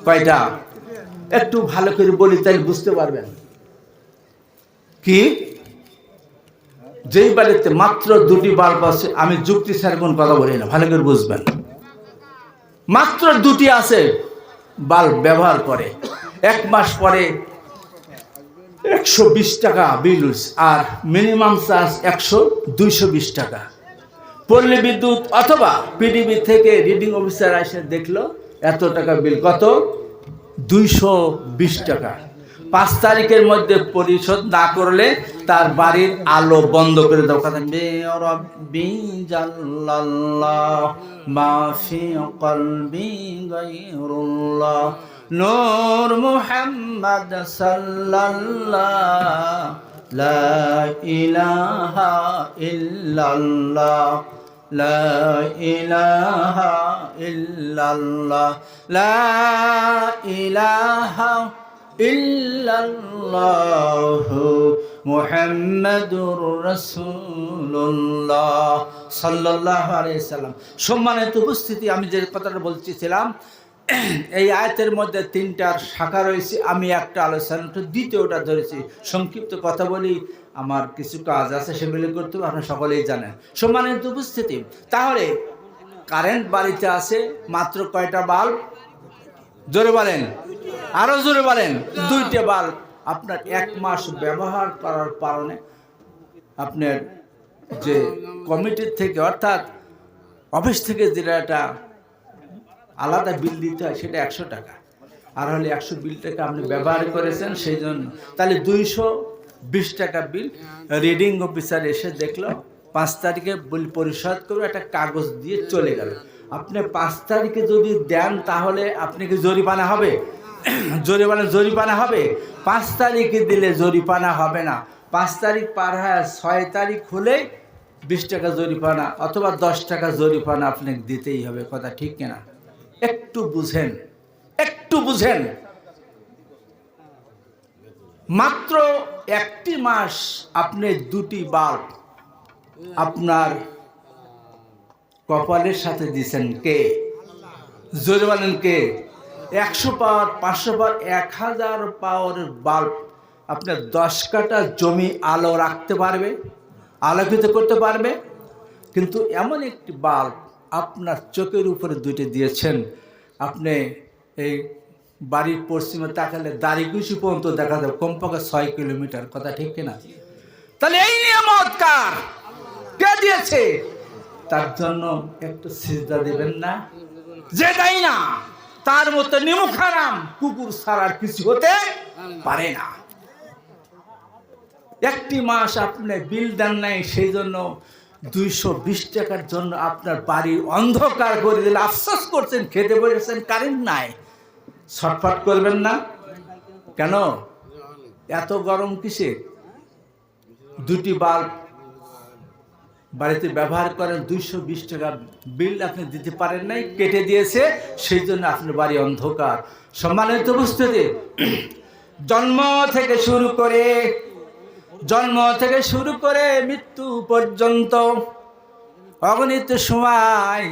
কয়টা? একটু ভালো করে বলি, তাই বুঝতে পারবেন। কি? যেই বাড়িতে মাত্র 2টি বাল্ব আছে, আমি যুক্তি ছাড়া কোন কথা বলি না, ভালো করে বুঝবেন। মাত্র 2টি আছে, বাল্ব ব্যবহার করে, 1 মাস পরে 120 টাকা বিল, আর মিনিমাম চার্জ 220 টাকা। পল্লী বিদ্যুৎ অথবা পিডিবি থেকে রিডিং অফিসার এসে দেখলো এত টাকা বিল, কত? 220 টাকা। 5 তারিখের মধ্যে পরিশোধ না করলে তার বাড়ির আলো বন্ধ করে দাও। কথা বেরব্বি জাল্লাল্লাহ মা ফি কলবি গায়রুল্লাহ নূর মুহাম্মদ সাল্লাল্লাহ লা ইলাহা ইল্লাল্লাহ লা ইলাহা ইল্লাল্লাহ, লা ইলাহা ইল্লাল্লাহু মুহাম্মাদুর রাসূলুল্লাহ সাল্লাল্লাহু আলাইহি সাল্লাম। সম্মানিত উপস্থিতি, আমি যে কথাটা বলতেছিলাম, এই আয়াতের মধ্যে তিনটার শাখা রয়েছে। আমি একটা আলোচনা দ্বিতীয়টা ধরেছি। সংক্ষিপ্ত কথা বলি, আমার কিছু কাজ আছে সেগুলি করতে হবে, আপনারা সকলেই জানেন। সম্মানিত উপস্থিতি, তাহলে কারেন্ট বাড়িতে আছে মাত্র কয়টা বাল্ব? জোরে বলেন, আরো জোরে বলেন। দুইটা বাল্ব। আপনার 1 মাস ব্যবহার করার কারণে আপনার যে কমিটির থেকে, অর্থাৎ অফিস থেকে যেটা একটা আলাদা বিল দিতে হয়, সেটা 100 টাকা। আর হলে 120 টাকা আপনি ব্যবহার করেছেন, সেই জন্য তাহলে 220 টাকা বিল। রিডিং অফিসার এসে দেখলো 5 তারিখে বিল পরিশোধ করে একটা কাগজ দিয়ে চলে গেল। আপনি 5 তারিখে যদি দেন তাহলে আপনি কি জরিমানা হবে? জরিমানা হবে। 5 তারিখে দিলে জরিমানা হবে না। 5 তারিখ পার হয় 6 তারিখ হলে 20 টাকা জরিমানা অথবা 10 টাকা জরিমানা আপনাকে দিতেই হবে। কথা ঠিক কিনা? একটু বুঝেন, একটু বুঝেন। মাত্র 1টি মাস আপনি 2টি বাল্ব আপনার কপালের সাথে দিয়েছেন কে? জোরে বলেন কে? 100 পাওয়ার, 500 পাওয়ার, 1000 পাওয়ারের বাল্ব আপনার 10 কাঠা জমি আলো রাখতে পারবে, আলোকিত করতে পারবে। কিন্তু এমন একটি বাল্ব আপনার চোখের উপরে 2টি দিয়েছেন, আপনি এই বাড়ির পশ্চিমে তাকালে দাড়িকুশি পর্যন্ত দেখা যাবে, কমপক্ষে 6 কিলোমিটার। কথা ঠিক কিনা? তাহলে এই নিয়ামত কার? কে দিয়েছে? তার জন্য একটু সিজদা দিবেন না? যে দেয় না তার মতো নিমুখারাম কুকুর ছাড়ার কিছু হতে পারে না। 1টি মাস আপনি বিল দেন নাই, সেই জন্য 220 টাকার জন্য আপনার বাড়ির অন্ধকার করে দিলে আফসোস করছেন, খেতে বসেছেন, কারেন্ট নাই। ছটফট করবেন না কেন? এত গরম কিসে? 2টি বাল্ব বাড়িতে ব্যবহার করেন, 220 টাকা বিল আপনি দিতে পারেন নাই, কেটে দিয়েছে, সেই জন্য আপনার বাড়ি অন্ধকার। সম্মানিত উপস্থিতি, জন্ম থেকে শুরু করে মৃত্যু পর্যন্ত অগণিত সময়,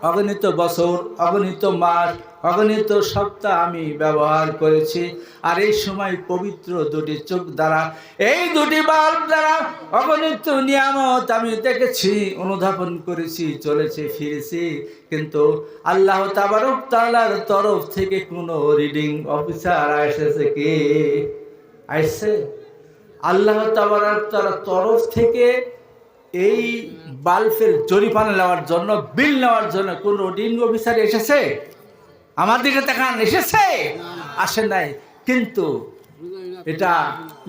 অগণিত বছর, অগণিত মাস, অগণিত সপ্তাহ আমি ব্যবহার করেছি। আর এই সময় পবিত্র 2টি চোখ দ্বারা, এই 2টি বাল্ব দ্বারা অগণিত নিয়ামত আমি দেখেছি, অনুধাবন করেছি, চলেছি, ফিরেছি। কিন্তু আল্লাহ তাবারক তাআলার তরফ থেকে কোনো রিডিং অফিসার এসেছে কি? আসছে? আল্লাহ তাবারক তাআলার তরফ থেকে এই বাল্বের জরিমানা নেওয়ার জন্য, বিল নেওয়ার জন্য কোন রিডিং অফিসার এসেছে? আমার দিকে দেখান, এসেছে? আসে নাই। কিন্তু এটা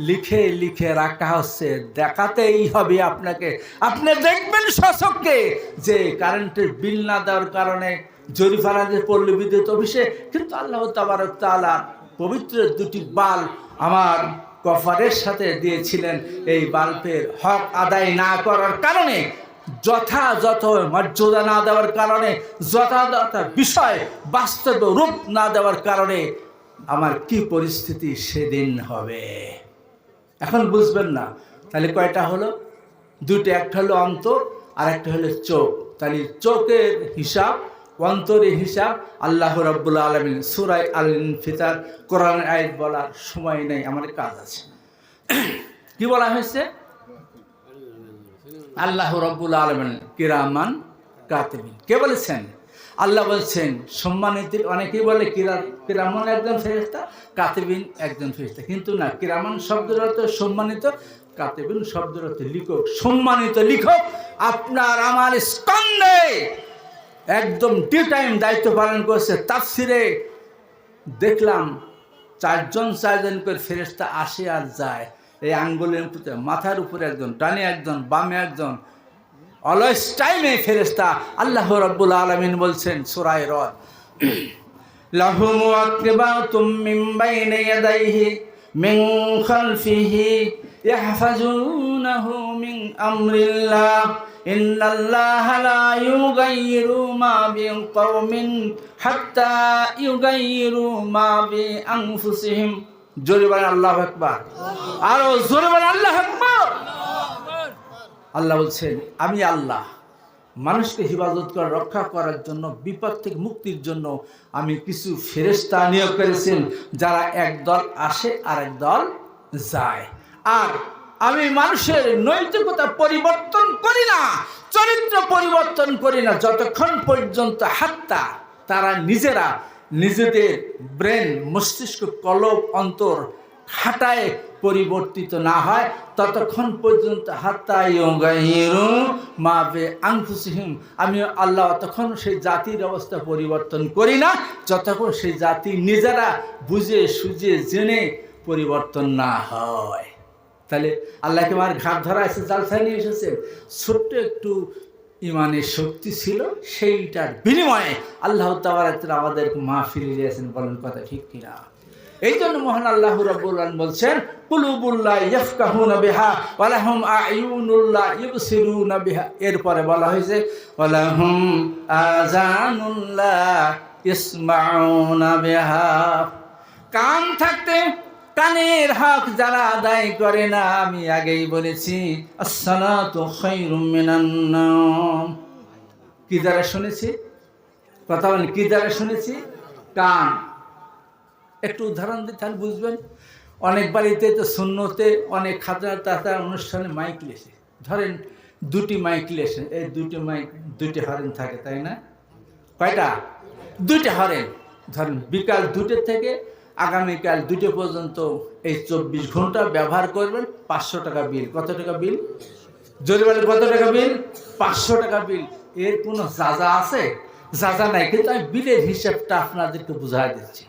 লিখে লিখে রাখা হচ্ছে, দেখাতেই হবে আপনাকে। আপনি দেখবেন স্বচক্ষে যে কারেন্টের বিল না দেওয়ার কারণে জরিমানা দিয়ে পড়লো বিদ্যুৎ অফিসে। কিন্তু আল্লাহ তাবারক তাআলা পবিত্র 2টি বাল্ব আমার কফারের সাথে দিয়েছিলেন। এই বাল্বের হক আদায় না করার কারণে, যথাযথ মর্যাদা না দেওয়ার কারণে, যথাযথ বিষয় বাস্তব রূপ না দেওয়ার কারণে আমার কি পরিস্থিতি সেদিন হবে এখন বুঝবেন না। তাহলে কয়টা হলো? 2টা, একটা হলো অন্তর আর একটা হলো চোখ। তাহলে চোখের হিসাব, অন্তরের হিসাব আল্লাহ রাব্বুল আলামিন সূরা আল-ইনফিতার কোরআনের আয়াত বলার সময় নেই, আমার কাজ আছে। কি বলা হয়েছে? আল্লাহ রাব্বুল আলামিন কিরামান কাতিবিন। কে বলেছেন? আল্লাহ বলছেন সম্মানিত। অনেকেই বলে কিরামান একজন ফেরেশতা, কাতিবিন একজন ফেরেশতা, কিন্তু না, কিরামান শব্দের অর্থ সম্মানিত, কাতিবিন শব্দের অর্থ লিখক। সম্মানিত লিখক আপনার আমার স্কন্ধে একদম ডি টাইম দায়িত্ব পালন করছে। তাফসিরে দেখলাম 4জন করে ফেরেশতা আসে আর যায়। এই আঙ্গুলের উপরে, মাথার উপরে একজন, ডানে একজন, বামে একজন, অলওয়েজ টাইমে ফেরেশতা। আল্লাহ রাব্বুল আলামিন বলছেন সূরা রদ, লাহু মুআক্কিবাতুম মিন বাইনি ইয়াদাইহি মিন খালফিহি ইয়াহফাজুনাহু মিন আমরিল্লাহ ইন্নাল্লাহা লা ইউগাইয়িরু মা বিকওমিন হাত্তা ইউগাইয়িরু মা বিআনফুসিহিম। জোরে বলেন আল্লাহু আকবার, আরো জোরে বলেন আল্লাহু আকবার। আল্লাহ বলছেন, আমি আল্লাহ মানুষকে হিফাজত করে রক্ষা করার জন্য, বিপদ থেকে মুক্তির জন্য আমি কিছু ফেরেশতা নিয়োগ করেছি, যারা একদল আসে আর একদল যায়। আর আমি মানুষের নৈতিকতা পরিবর্তন করি না, চরিত্র পরিবর্তন করি না, যতক্ষণ পর্যন্ত হাত্তা তারা নিজেরা নিজেদের ব্রেন, মস্তিষ্ক, কলব, অন্তর হাঁটায় পরিবর্তিত না হয়, ততক্ষণ পর্যন্ত হাত্তা ইউগাইয়িরু মা বিআনফুসিহিম, আমি আল্লাহ তখন সেই জাতির অবস্থা পরিবর্তন করি না, যতক্ষণ সেই জাতি নিজেরা বুঝে সুঝে জেনে পরিবর্তন না হয়। তাহলে আল্লাহকে আমার ঘাট ধরা এসে জালসায় নিয়ে এসেছে, ছোট্ট একটু ইমানের শক্তি ছিল, সেইটার বিনিময়ে আল্লাহ তাবারক ওয়া তাআলা আমাদেরকে মাহফিল দিয়েছেন। বলেন কথা ঠিক কিনা? এই জন্য মহান আল্লাহ রাব্বুল আলামিন বলছেন, কুলুবুল্লাহ ইয়াফকাহুনা বিহা ওয়া লাহুম আ'য়ুনুল্লাহ ইবসিরুনা বিহা। এরপরে বলা হয়েছে ওয়া লাহুম আযানুল্লাহ ইসমাউনা বিহা। কান থাকতে কানের হক যারা আদায় করে না, আমি আগেই বলেছি আসসালাতু খায়রুম মিনান নাওম। কি দ্বারা শুনেছি? কথা বলেন, কি দ্বারা শুনেছি? কান। একটু উদাহরণ দিই তাহলে বুঝবেন। অনেক বাড়িতে তো সুন্নতে অনেক খাতা তাতা অনুষ্ঠানে মাইক লেসে, ধরেন দুটি মাইক লেসে, এই দুটি মাইক দুটি হরেন থাকে, তাই না? কয়টা? দুটি হরেন। ধরেন বিকাল 2টে থেকে আগামীকাল 2টে পর্যন্ত এই 24 ঘন্টা ব্যবহার করবেন, 500 টাকা বিল। কত টাকা বিল? জোরে বলে কত টাকা বিল? 500 টাকা বিল। এর কোনো যাজা আছে? যাজা নাই, কিন্তু আমি বিলের হিসাবটা আপনাদেরকে বুঝাই দিচ্ছি।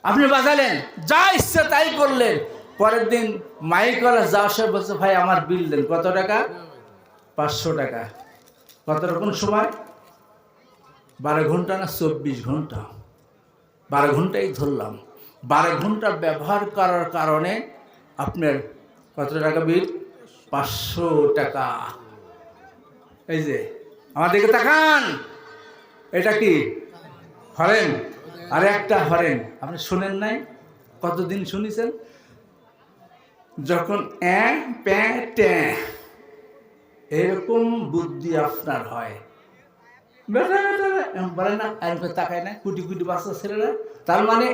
আপনি বাজালেন, যা ইচ্ছে তাই করলেন, পরের দিন মাইকওয়ালা যাওয়ার সময় বলছে, ভাই আমার বিল দেন। কত টাকা? 500 টাকা। কত রকম সময়? 12 ঘন্টা না 24 ঘন্টা? 12 ঘন্টাই ধরলাম। 12 ঘন্টা ব্যবহার করার কারণে আপনার কত টাকা বিল? 500 টাকা। এই যে আমাদেরকে তাকান, এটা কি হরেন? আর একটা হরেন আপনি শোনেন নাই? কতদিন শুনেছেন? যখন এরকম বুদ্ধি আপনার হয়, বলে না, তাকায় না, কুটি কুটি বাচ্চা ছেলেরা, তার মানে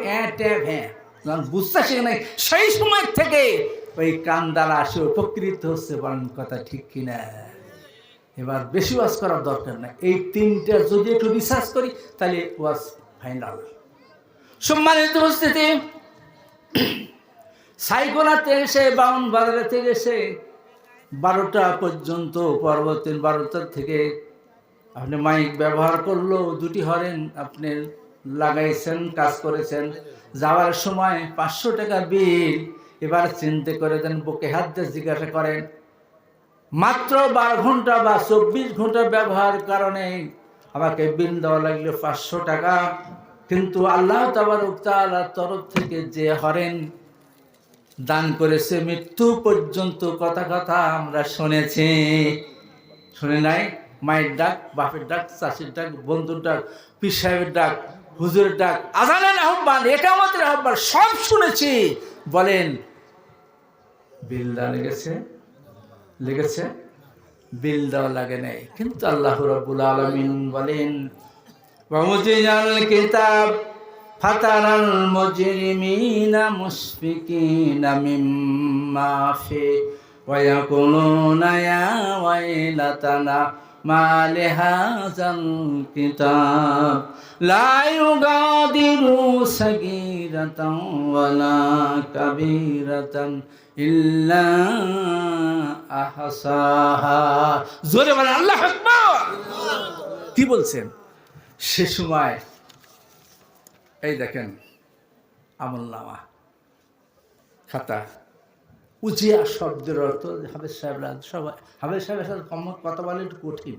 বুঝতে শিখে নাই, সেই সময় থেকে ওই কান দ্বারা আসে উপকৃত হচ্ছে। বলেন কথা ঠিক কিনা? এবার বেশি ওয়াজ করার দরকার নাই, এই 3টা যদি একটু রিসার্চ করি তাহলে ওয়াজ ফাইনাল। সম্মানিত উপস্থিতি, সাইকোনাতে এসে বাউন বাজারে থেকে এসে 12টা পর্যন্ত, পরবর্তী 12টা থেকে আপনি মাইক ব্যবহার করলো, 2টি হরেন আপনি লাগাইছেন, কাজ করেছেন, যাওয়ার সময় 500 টাকা বিল। এবার চিন্তা করে দেন, বুকে হাত দিয়ে জিজ্ঞাসা করেন, মাত্র 12 ঘন্টা বা 24 ঘন্টা ব্যবহার কারণে আমাকে বিল দেওয়া লাগলো 500 টাকা। কিন্তু আল্লাহ তাবারক ওয়া তাআলার তরফ থেকে যে হরেন দান করেছে, মৃত্যু পর্যন্ত কথা কথা আমরা শুনেছি, শুনে নাই? মায়ের ডাক, বাপের ডাক, চাষির ডাক, বন্ধুর ডাক, পীর সাহেবের ডাক, হুজুরের ডাক, আযানের আহ্বান, এটা আমাদের আহ্বান, সব শুনেছি। বলেন বিল দেওয়া লেগেছে? বিল দেওয়া লাগে নাই। কিন্তু আল্লাহ রাব্বুল আলামিন বলেন, ওয়াউযিনাল কিতাব ফাতারাল মুজরিমিনা মুশফিকিনা মিম্মা ফি ওয়া ইয়াকুলুনা ইয়া ওয়াইলাতানা মা লিহাযাল কিতাব লা ইউগাদিরু সাগীরাতান ওয়ালা কাবীরাতান ইল্লা আহসাহা। জোরে বলেন আল্লাহু আকবার। কি বলছেন? সে সময় এই দেখেন আমলনামা, খাতা, উজিয়া শব্দের অর্থ হাফেজ সাহেবরা সবাই, হাফেজ সাহেবের সাথে কথা বলে একটু কঠিন,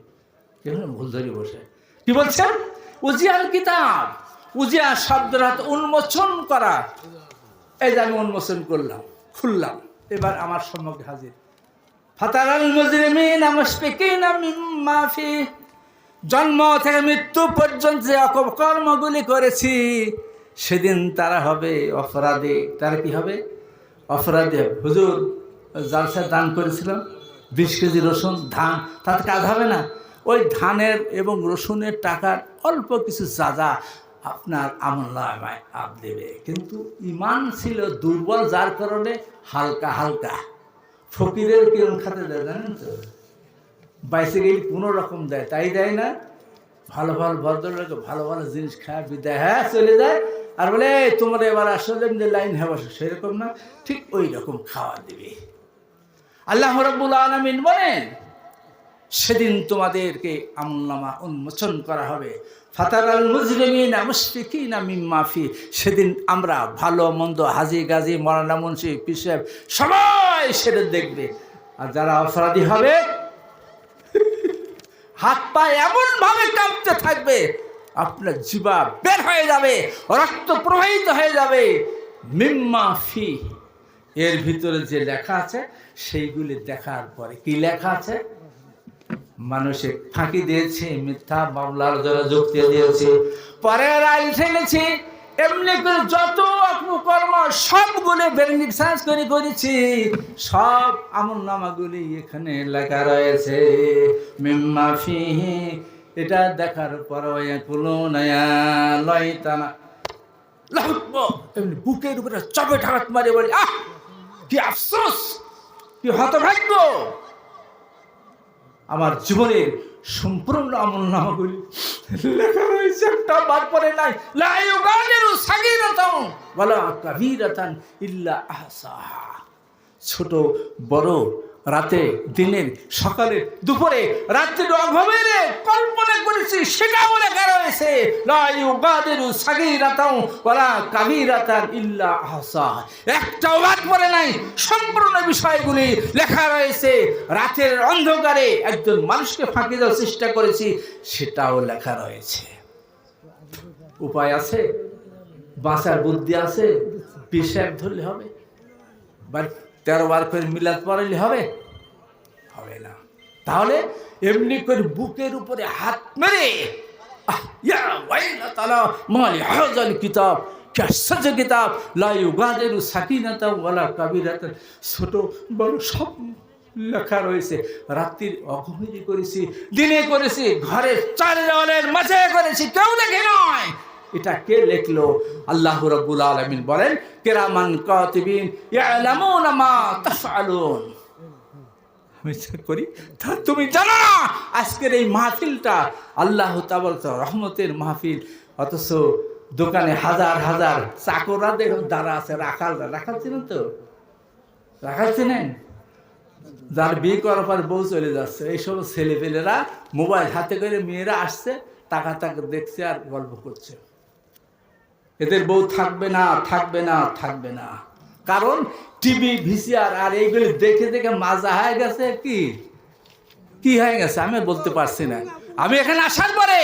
এখানে ভুল ধরে বসে। কি বলছেন? উজিয়ার কিতাব। উজিয়া শব্দের অর্থ উন্মোচন করা, এই যে আমি উন্মোচন করলাম, খুললাম, এবার আমার সম্মুখে হাজির। ফাতারাল মুজরিমিনা মুশফিকিনা মিম্মা ফি, জন্ম থেকে মৃত্যু পর্যন্ত যে অপকর্মগুলি করেছি সেদিন তারা হবে অপরাধী। তারা কি হবে? অপরাধী। হুজুর জালসা দান করেছিলাম 20 কেজি রসুন, ধান, তাতে কাজ হবে না? ওই ধানের এবং রসুনের টাকার অল্প কিছু যা আপনার আমলনামায় আপ দেবে, কিন্তু ইমান ছিল দুর্বল, যার কারণে হালকা হালকা। ফকিরের কিরম খাতে দেয় জানেন তো? বাইসে গেলে কোনো রকম দেয়, তাই দেয় না? ভালো ভালো ভদ্রলোক ভালো ভালো জিনিস খায়, বিদায়, হ্যাঁ চলে যায়, আর বলে তোমার এবার আসলে লাইন হ্যাঁ বসে, সেরকম না, ঠিক ওই রকম খাওয়া দিবে। আল্লাহ রাব্বুল আলামিন বলেন সেদিন তোমাদেরকে আমলনামা উন্মোচন করা হবে। ফাতারাল মুজরিমিনা মুশফিকিনা মিম্মা ফি, সেদিন আমরা ভালো মন্দ, হাজি গাজী, মৌলানা মুন্সি, পীর সাহেব সবাই সেটা দেখবে। আর যারা অপরাধী হবে হাত পা এমন ভাবে কাঁপতে থাকবে, আপনার জিহ্বা বের হয়ে যাবে, রক্ত প্রবাহিত হয়ে যাবে। মিম্মা ফি, এর ভিতরে যে লেখা আছে সেইগুলি দেখার পরে কি লেখা আছে? মানুষে ফাঁকি দিয়েছে, মিথ্যা মামলার যারা যুক্তি দিয়েছে, পরের আইল ঠেলেছি, এমনি করে যত অপকর্ম সবগুলো বেরিং সার্চ করে করেছি, সব আমলনামাগুলি এখানে লেখা রয়েছে। মিম্মা ফিহি, এটা দেখার পর এমনি বুকের উপরে চাপে ঢাকাত মারে বলি, আহ কি আফসোস, কি হতভাগ্য, আমার জীবনের সম্পূর্ণ আমলনামাগুলি লেখা রয়েছে, একটা বাদ পড়ে নাই। লা ইউগাদিরু সাগীরাতান ওয়ালা কাবীরাতান ইল্লা আহসাহা। ছোট বড়, রাতে দিনের, সকালে দুপুরে, রাত্রির অগভীরে কল্পনা করেছি সেটাও লেখা রয়েছে। লা ইউগাদিরু সাগীরাতান ওয়ালা কাবীরাতান ইল্লা আহসাহা। একটাও বাদ পড়ে নাই, সম্পূর্ণ বিষয়গুলি লেখা রয়েছে। রাতের অন্ধকারে একজন মানুষকে ফাঁকি দেওয়ার চেষ্টা করেছি, সেটাও লেখা রয়েছে। উপায় আছে? বাঁচার বুদ্ধি আছে? পীর সাহেব ধরলে হবে? 13 বার করে মিলাদ পড়াইলে হবে? হবে না। তাহলে এমনি করে বুকের উপরে হাত মেরে, ইয়া ওয়াইলাতালা মালি হাযাল কিতাব, কি আশ্চর্য কিতাব, লা ইউগাদিরু সাকিনাতান ওয়ালা কাবীরাতান, ছোট বড় সব লেখা রয়েছে। রাত্রির অগভীরে করেছি, দিনে করেছি, ঘরের চার দেওয়ালের মাঝে করেছি, কেউ দেখে নয়। এটা কে লিখলো? আল্লাহ রাব্বুল আলামিন বলেন কিরামান কাতিবিন ইয়ালামুনা মা তাফআলুন। আমি করি তা তুমি জানো না আজকের এই মাহফিলটা আল্লাহ তাআলার রহমতের মাহফিল, অথচ দোকানে হাজার হাজার চাকরদের দ্বারা আছে। রাখাল চিনেন তো? রাখাল চিনেন? যার বিয়ে করার পর বউ চলে যাচ্ছে, এইসব ছেলেপেলেরা মোবাইল হাতে করে, মেয়েরা আসছে, টাকা দেখছে আর গল্প করছে। এদের বউ থাকবে না, থাকবে না, থাকবে না, কারণ টিভি, ভিসিআর আর এইগুলি দেখে দেখে মাজা হয়ে গেছে। কি হয়ে গেছে আমি বলতে পারছি না। আমি এখানে আসার পরে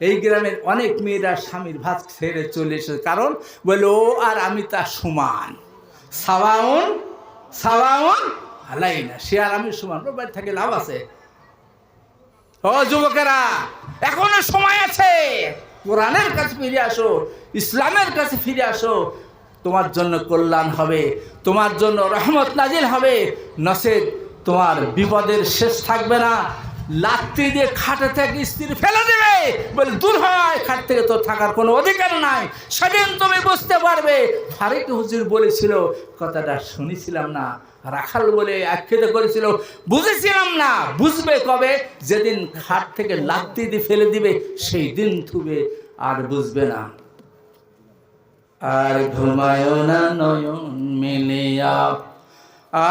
এই গ্রামের অনেক মেয়েরা স্বামীর ভাত ছেড়ে চলে এসেছে, কারণ বলে ও আর আমি তার সমান, সাওয়াউন সাওয়াউন আলাইনা, সে আর আমি সমান, বাড়ি থেকে লাভ আছে? ও যুবকেরা, এখনো সময় আছে, কোরআনের কাছে ফিরে আসো, ইসলামের কাছে ফিরে আসো, তোমার জন্য কল্যাণ হবে, তোমার জন্য রহমত নাজিল হবে। নসেদ তোমার বিপদের শেষ থাকবে না। লাত্তি দিয়ে খাটে থেকে স্ত্রী ফেলে দেবে, বলে দূর হয়, খাট থেকে তো থাকার কোনো অধিকার নাই। সেদিন তুমি বুঝতে পারবে। ফারিক হুজুর বলেছিল, কথাটা শুনেছিলাম না, রাখাল বলে আখ্যায়িত করেছিল, বুঝেছিলাম না। বুঝবে কবে? যেদিন খাট থেকে লাত্তি দিয়ে ফেলে দিবে, সেই দিন থুবে, আর বুঝবে না। আর ঘুমায় না নয়ন মিলিয়া,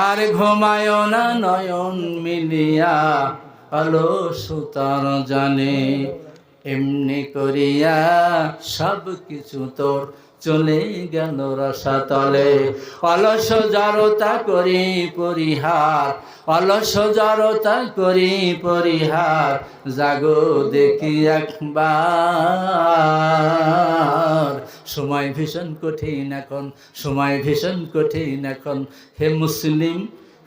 আর ঘুমায় না নয়ন মিলিয়া, অলসতার জানে এমনি করিয়া সব কিছু তোর চলে গেল রসাতলে। অলস জড়তা করি পরিহার, অলস জড়তা করি পরিহার, জাগো দেখি একবার সময় ভীষণ কঠিন এখন, সময় ভীষণ কঠিন এখন। হে মুসলিম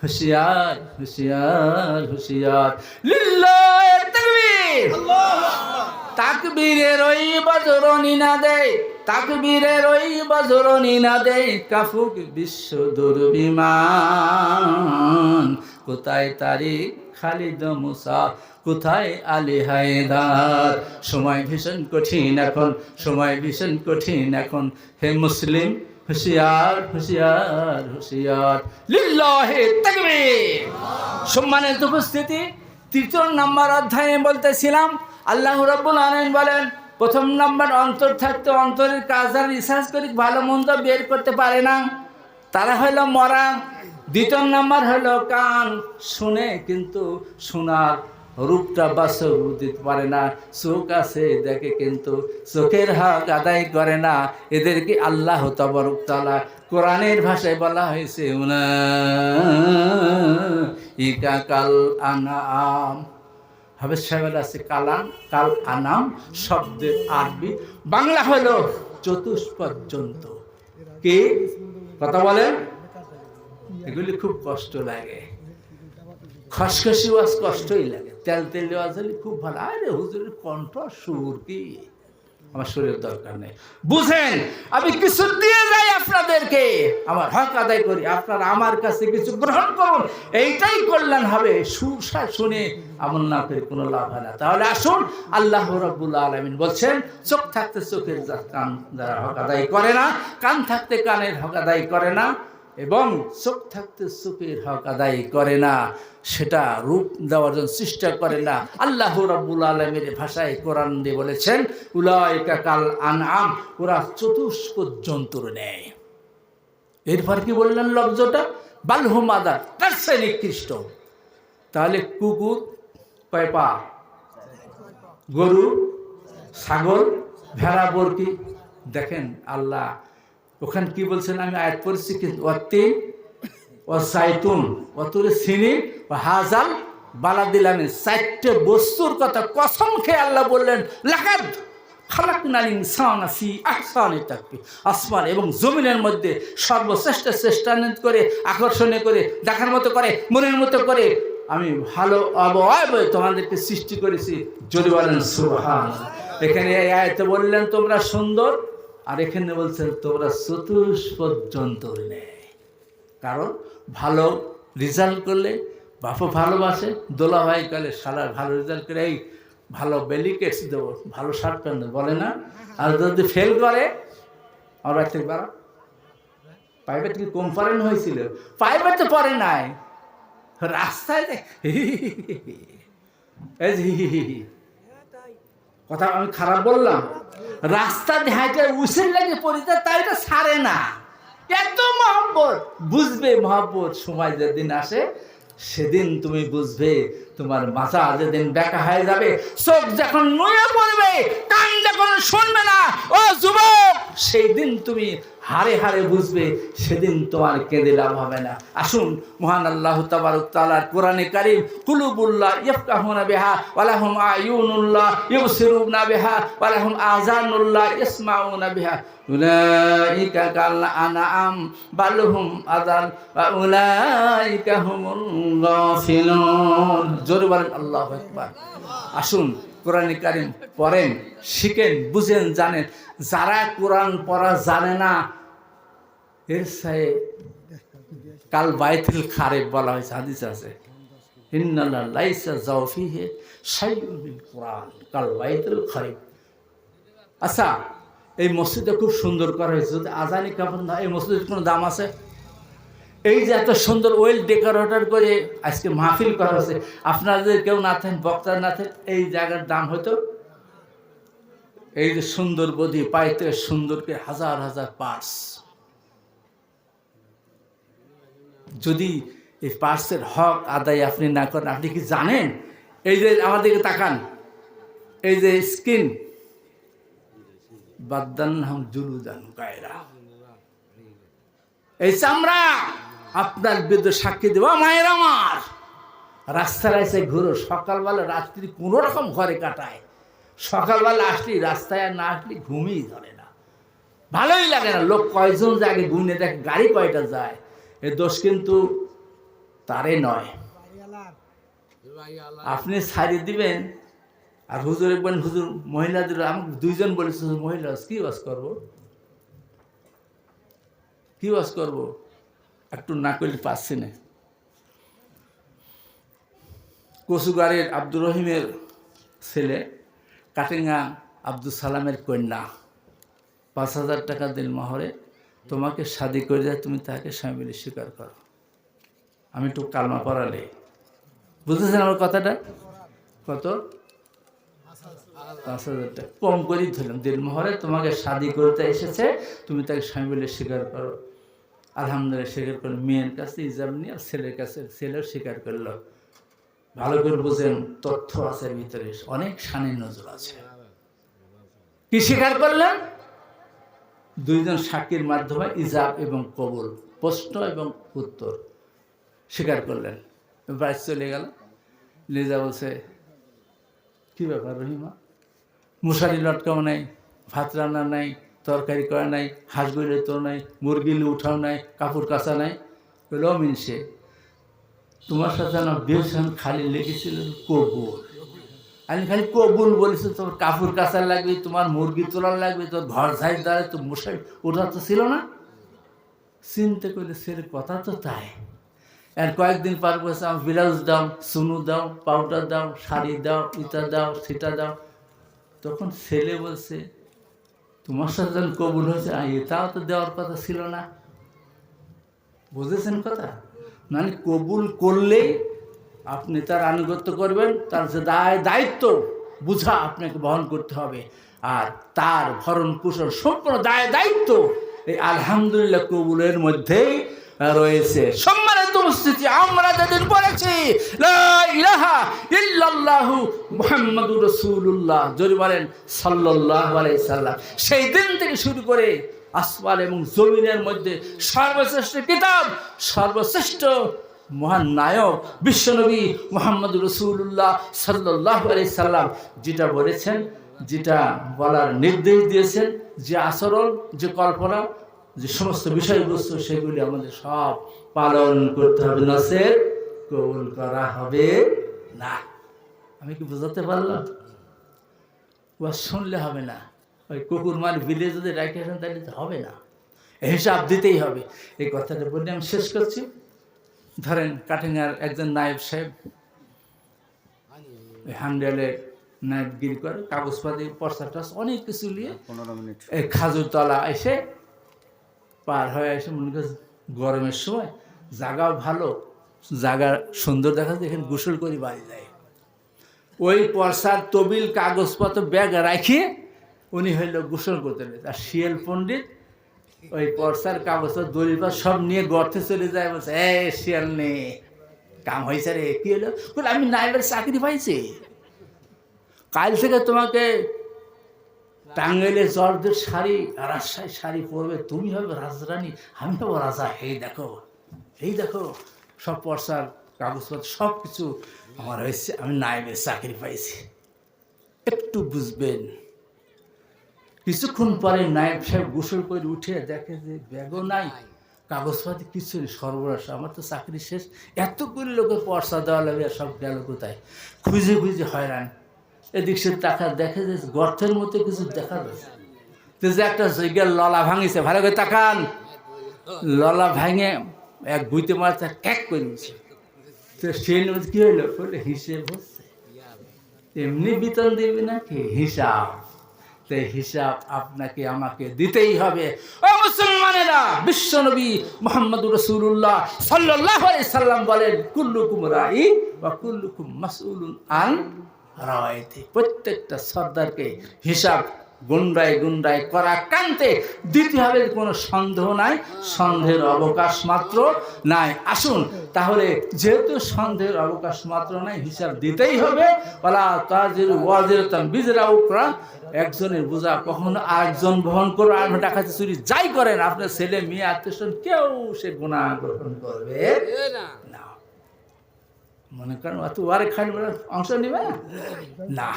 হুঁশিয়ার হুঁশিয়ার হুঁশিয়ার। লিল্লাহে তাকবীর, তাকবীরের ওই বজ্রনি না দেয়, তাকবীরের ওই বজ্রনি না দেয়, কাফুক বিশ্ব দুর্বিমান। কোথায় তারিক খালিদ মুসা, কোথায় আলী হায়দার? সময় ভীষণ কঠিন এখন, সময় ভীষণ কঠিন এখন। হে মুসলিম হুঁশিয়ার হুঁশিয়ার হুঁশিয়ার। লিল্লাহে তাকবীর। সম্মানিত উপস্থিতি, ৩য় নম্বর অধ্যায়ে বলতেছিলাম আল্লাহ রাব্বুল আলামিন বলেন, প্রথম নম্বর অন্তর থাকতে অন্তরের কাজ আর রিসার্চ করে ভালো মন্দ বের করতে পারে না, তারা হলো মরা। ২য় নম্বর হলো কান, শুনে কিন্তু শোনার রূপটা বাস্তব দিতে পারে না। চোখ আছে দেখে কিন্তু চোখের হক আদায় করে না। এদেরকে আল্লাহ তাবারক তাআলা কোরআনের ভাষায় বলা হয়েছে উলাইকা কাল আনআম। হাফেজ সাহেবের আছে কাল আনাম শব্দের আরবি বাংলা হলো চতুষ্পদ জন্তু। কি কথা বলেন? এগুলি খুব কষ্ট লাগে, খসখসি ওয়াজ কষ্টই লাগে, তেল তেল ওয়াজ হলে খুব ভালো। আরে হুজুরের কণ্ঠ সুর কি, আমার শরীরের দরকার নেই। বুঝেন, আমি কিছু দিয়ে যাই আপনাদেরকে, আমার হক আদায় করি, আপনারা আমার কাছে কিছু গ্রহণ করুন, এইটাই কল্যাণ হবে। সুরসা শুনে আমল না করে কোনো লাভ হয় না। তাহলে আসুন, আল্লাহ রাব্বুল আলামিন বলছেন, চোখ থাকতে চোখের কান যারা হক আদায় করে না, কান থাকতে কানের হক আদায় করে না, এবং চোখ থাকতে চোখের হক আদায় করে না, সেটা রূপ দেওয়ার জন্য চেষ্টা করে না। আল্লাহ রাব্বুল আলামিনের ভাষায় কোরআন দিয়ে বলেছেন উলাইকা কাল আনআম, ওরা চতুষ্পদ জন্তুর ন্যায়। এরপর কি বললেন লফজটা? বালহুম আদাল, তার চেয়ে নিকৃষ্ট। তাহলে কুকুর কয় পা? গরু, ছাগল, ভেড়া, বরকি। দেখেন আল্লাহ ওখানে কি বলছেন, আমি আয়াত পড়ছি কিন্তু অতিন ও সাইতুন অতুরে সিনি ও হাজাল বালাদিল আমিন, 4টে বস্তুর কথা কসম খেয়ে আল্লাহ বললেন লাকাদ খালাকনাল ইনসানা ফি আহসানি তাকবীর। আসমান এবং জমিনের মধ্যে সর্বশ্রেষ্ঠ চেষ্টান্বিত করে, আকর্ষণীয় করে, দেখার মতো করে, মনের মতো করে আমি ভালো অবয়বে তোমাদেরকে সৃষ্টি করেছি। যদি বলেন সুবহানাল্লাহ। এখানে এই আয়াতে বললেন তোমরা সুন্দর, আর এখানে বলছেন তোমরা চতুষ্পদ জন্তুর ন্যায়। কারণ ভালো রেজাল্ট করলে বাপও ভালোবাসে, দোলা ভাই কালে সারা ভালো রেজাল্ট করে এই ভালো বেলিকেটস দেবো, ভালো শার্ট প্যান্ট দেবো বলে না। আর যদি ফেল করে আমার বাড়ি থেকে বাড়া, প্রাইভেট কি কনফারেন্স হয়েছিল? প্রাইভেট তো পড়ে নাই, রাস্তায় কথা আমি খারাপ বললাম? রাস্তা দেখাইতে উসের লাগে পড়িতে, তাই এটা ছাড়ে না। এত মহব্বত, বুঝবে মহব্বত সময় যেদিন আসে সেদিন তুমি বুঝবে। তোমার মাথা যেদিন বেঁকা হয়ে যাবে, চোখ যখন নুয়ে পড়বে, কান যখন শুনবে না, ও যুবক, সেই দিন তুমি হারে হারে বুঝবে, সেদিন তোমার কেঁদে লাভ হবে না। আসুন মহান আল্লাহ তাবারক তাআলার কোরআনে কারীম, কুলুবুল্লাহ ইয়াফকাহুনা বিহা ওয়া লাহুম আয়ুনুল্লাহ ইবসিরুনা বিহা ওয়া লাহুম আযানুল্লাহ ইয়াসমাউনা বিহা উলাইকা কাল আনআম বাল হুম আযাল ওয়া উলাইকা হুমুল গাফিলুন। জোরে বলেন আল্লাহু আকবার। আসুন কোরআনে কারীম পড়েন, শিখেন, বুঝেন, জানেন। যারা কোরআন পড়া জানে না, এর সাথে কাল বাইতুল খারিব বলা হয়েছে, হাদিস আছে ইন্নাল্লাহ লাইসা জাওফিহি শাইউন বিল কোরআন কাল বাইতুল খারিব। আচ্ছা, এই মসজিদটা খুব সুন্দর করা হয়েছে, যদি আজানি কাপড় না, এই মসজিদের কোনো দাম আছে? এই যে এত সুন্দর ওয়েল ডেকোরেটর করে আজকে মাহফিল করা হয়েছে, আপনারা যদি কেউ না থাকেন, বক্তা না থাকেন, এই জায়গার দাম হয়তো এই যে সুন্দর বধি পাইতে সুন্দরকে হাজার হাজার পার্স। যদি এই পার্সের হক আদায় আপনি না করেন, আপনি কি জানেন? এই যে আমাদেরকে তাকান, এই যে স্কিন বাদান হাম জুলুদান গায়রা, এই চামড়া আপনার বিরুদ্ধে সাক্ষী দেব। মায়ের আমার রাস্তায় এসে ঘুরো, সকালবেলা রাত্রি কোনো রকম ঘরে কাটায়, সকালবেলা আসলি রাস্তায় আর না আসলি ঘুমিয়ে ধরে না। ভালোই লাগে না। লোক কয়জন যায় আগে গুনে দেখে গাড়ি কয়টা যায়। এ দোষ কিন্তু তারে নয়, আপনি ছাড়িয়ে দিবেন। আর হুজুর একবার হুজুর মহিলাদের আমাকে দুইজন বলেছে, মহিলা কি ওয়াজ করবো, কি ওয়াজ করবো, একটু না করলে পাচ্ছি না। কচুগাড়ির আব্দুর রহিমের ছেলে, কাটিঙ্গা আব্দুল সালামের কন্যা, 5,000 টাকা দিন মহরে, তোমাকে শাদি করে দেয়, তুমি তাকে স্বামী বলে স্বীকার করো। আমি একটু কালমা পড়ালে, বুঝতেছেন আমার কথাটা? কত? 5,000 টাকা কম করেই ধরলাম। দিন মহরে তোমাকে শাদি করতে এসেছে, তুমি তাকে স্বামী বলে স্বীকার করো। আলহামদুলিল্লাহ স্বীকার করলো। মেয়ের কাছে ইজাব নিয়ে ছেলের কাছে, ছেলেও স্বীকার করলো। ভালো করে বুঝেন, তথ্য আছে ভিতরে, অনেক শানে নজর আছে। কি স্বীকার করলেন? দুইজন সাক্ষীর মাধ্যমে ইজাব এবং কবুল, প্রশ্ন এবং উত্তর স্বীকার করলেন। বাড়ি চলে গেল। লিজা বলছে, কি ব্যাপার রহিমা, মশারি লটকাও নাই, ভাত রান্না নাই, তরকারি করা নাই, হাঁস গইলে তো নাই, মুরগিলে উঠাও নাই, কাপড় কাচা নাই। বলল মিনসে, তোমার সাথে আমার বিয়ের সঙ্গে খালি লেগেছিল কবুল। আমি খালি কবুল বলেছি, তোমার কাপড় কাচা লাগবে, তোমার মুরগি তোলার লাগবে, তোর ঘর ঝাই দাঁড়ায়, তো মশারি ওঠা তো ছিল না। চিন্তা করে ছেলে কথা তো তাই। আর কয়েকদিন পার করেছে, আমার ব্লাউজ দাও, সুনু দাও, পাউডার দাও, শাড়ি দাও, ইটা দাও, সেটা দাও। তখন ছেলে বলছে, তোমার সাথে যখন কবুল হয়েছে, এটাও তো দেওয়ার কথা ছিল না। বুঝেছেন কথা? মানে কবুল করলে আপনি তার আনুগত্য করবেন, তার যে দায়িত্ব বুঝা আপনাকে বহন করতে হবে, আর তার ভরণ পোষণ সম্পূর্ণ দায়িত্ব এই আলহামদুলিল্লাহ কবুলের মধ্যেই রয়েছে। সম্মানিত উপস্থিতি, আমরা যাদের পড়েছি লা ইলাহা ইল্লাল্লাহু মুহাম্মাদুর রাসূলুল্লাহ, জোরে বলেন সাল্লাল্লাহু আলাইহি সাল্লাম, সেই দিন থেকে শুরু করে আসমান এবং জমিনের মধ্যে সর্বশ্রেষ্ঠ কিতাব, সর্বশ্রেষ্ঠ মহান নায়ক বিশ্বনবী মুহাম্মদ রাসূলুল্লাহ সাল্লাল্লাহু আলাইহি সাল্লাম যেটা বলেছেন, যেটা বলার নির্দেশ দিয়েছেন, যে আচরণ, যে কল্পনা, যে সমস্ত বিষয়বস্তু, সেগুলি আমাদের সব পালন করতে হবে, নচেত কবুল করা হবে না। আমি কি বোঝাতে পারলাম? ওয়াজ শুনলে হবে না, ওই কুকুর মার বিলে যদি রেখে আসেন তাহলে তো হবে না, হিসাব দিতেই হবে। এই কথাটা বলে আমি শেষ করছি। ধরেন কাটিঙ্গার একজন নায়েব সাহেব হ্যান্ডেলে নায়েবগিরি করে, কাগজপাতি পর্সা টর্স অনেক কিছু নিয়ে 15 মিনিট এই খাজুরতলা এসে পার হয়ে এসে, মনে করেন গরমের সময় জায়গাও ভালো, জায়গা সুন্দর দেখা যায়, এখানে গোসল করে বাড়ি যায়। ওই পর্সার তবিল কাগজপত্র ব্যাগ রাখিয়ে উনি হইল গোসল করতে। আর শিয়াল পণ্ডিত ওই পর্সার কাগজপত্র দড়ির পর সব নিয়ে গর্তে চলে যায়, বলছে শিয়াল নে কাম হয়েছে রে। কি হলো? বলে আমি নাইবের চাকরি পাইছি, কাল থেকে তোমাকে টাঙ্গাইলে জর্জের শাড়ি, রাজশাহী শাড়ি পরবে, তুমি হবে রাজরানী, আমি হবো রাজা। এই দেখো, এই দেখো, সব পর্সার কাগজপত্র সব কিছু আমার হয়েছে, আমি নাইবের চাকরি পাইছি। একটু বুঝবেন। কিছুক্ষণ পরে নায়েব সাহেব গোসল করে উঠে দেখে যে ব্যাগও নাই, কাগজপাতি কিছু নেই, সর্বনাশ, আমার তো চাকরি শেষ। এতগুলি লোকের পর্সা দেওয়া লাগে, সব গেল কোথায়? খুঁজে খুঁজে হয়রান। এদিক সে টাকা দেখে যে গর্তের মতো কিছু দেখা যাচ্ছে, তো যে একটা জায়গার ললা ভাঙিছে, ভালো করে তাকান, ললা ভাঙে এক গুইতে মারতে ক্যাক করে দিচ্ছে। তো সেই কি হইলো? বলে হিসেব হচ্ছে, এমনি বেতন দিবি নাকি? হিসাব। হিসাব আপনাকে আমাকে দিতেই হবে। ও মুসলমানেরা, বিশ্বনবী মুহাম্মদুর রাসূলুল্লাহ সাল্লাল্লাহু আলাইহি সাল্লাম বলেন, কুল্লুকুম রাঈ ওয়া কুল্লুকুম মাসউলুন আন রাইয়াতি। প্রত্যেকটা সর্দারকে হিসাব গুন্ডায় গুন্ডায় করা কান্তে দিতে হবে, কোনো সন্দেহ নাই, সন্দেহের অবকাশ মাত্র নাই। আসুন তাহলে, যেহেতু সন্দেহের অবকাশ মাত্র নাই, হিসাব দিতেই হবে। ওয়ালা তাজিরু ওয়াজিরাতুন বিজরা উখরা, একজনের বোঝা কখনো আরেকজন বহন করবে। আর ডাকাতি চুরি যাই করেন, আপনার ছেলে মেয়ে আত্মীয় কেউ সে গুনাহ গ্রহণ করবে না। মনে করেন অত ওয়ারে খালি অংশ নেবে না,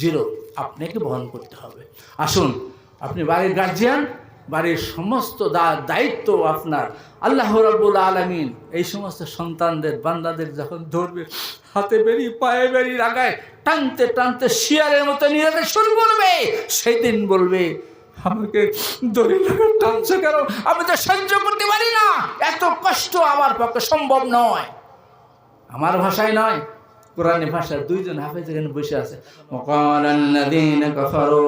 জিরো, আপনাকে বহন করতে হবে। আসুন, আপনি বাড়ির গার্জিয়ান, বাড়ির সমস্ত দায়িত্ব আপনার। আল্লাহ রাব্বুল আলামিন এই সমস্ত সন্তানদের বান্দাদের যখন ধরবে, হাতে বেরি পায়ে বেরি লাগায় টানতে টানতে শিয়ারের মতো নিয়ে যেতে শুরু করবে, সেই দিন বলবে আমাকে দড়ি লাগা টানছে কেন, আমি তো সহ্য করতে পারি না, এত কষ্ট আমার পক্ষে সম্ভব নয়। আমার ভাষায় নয়, কোরআনের ভাষায় দুইজন হাফেজ এখানে বসে আছে। ওয়াকালাল্লাযীনা কাফারু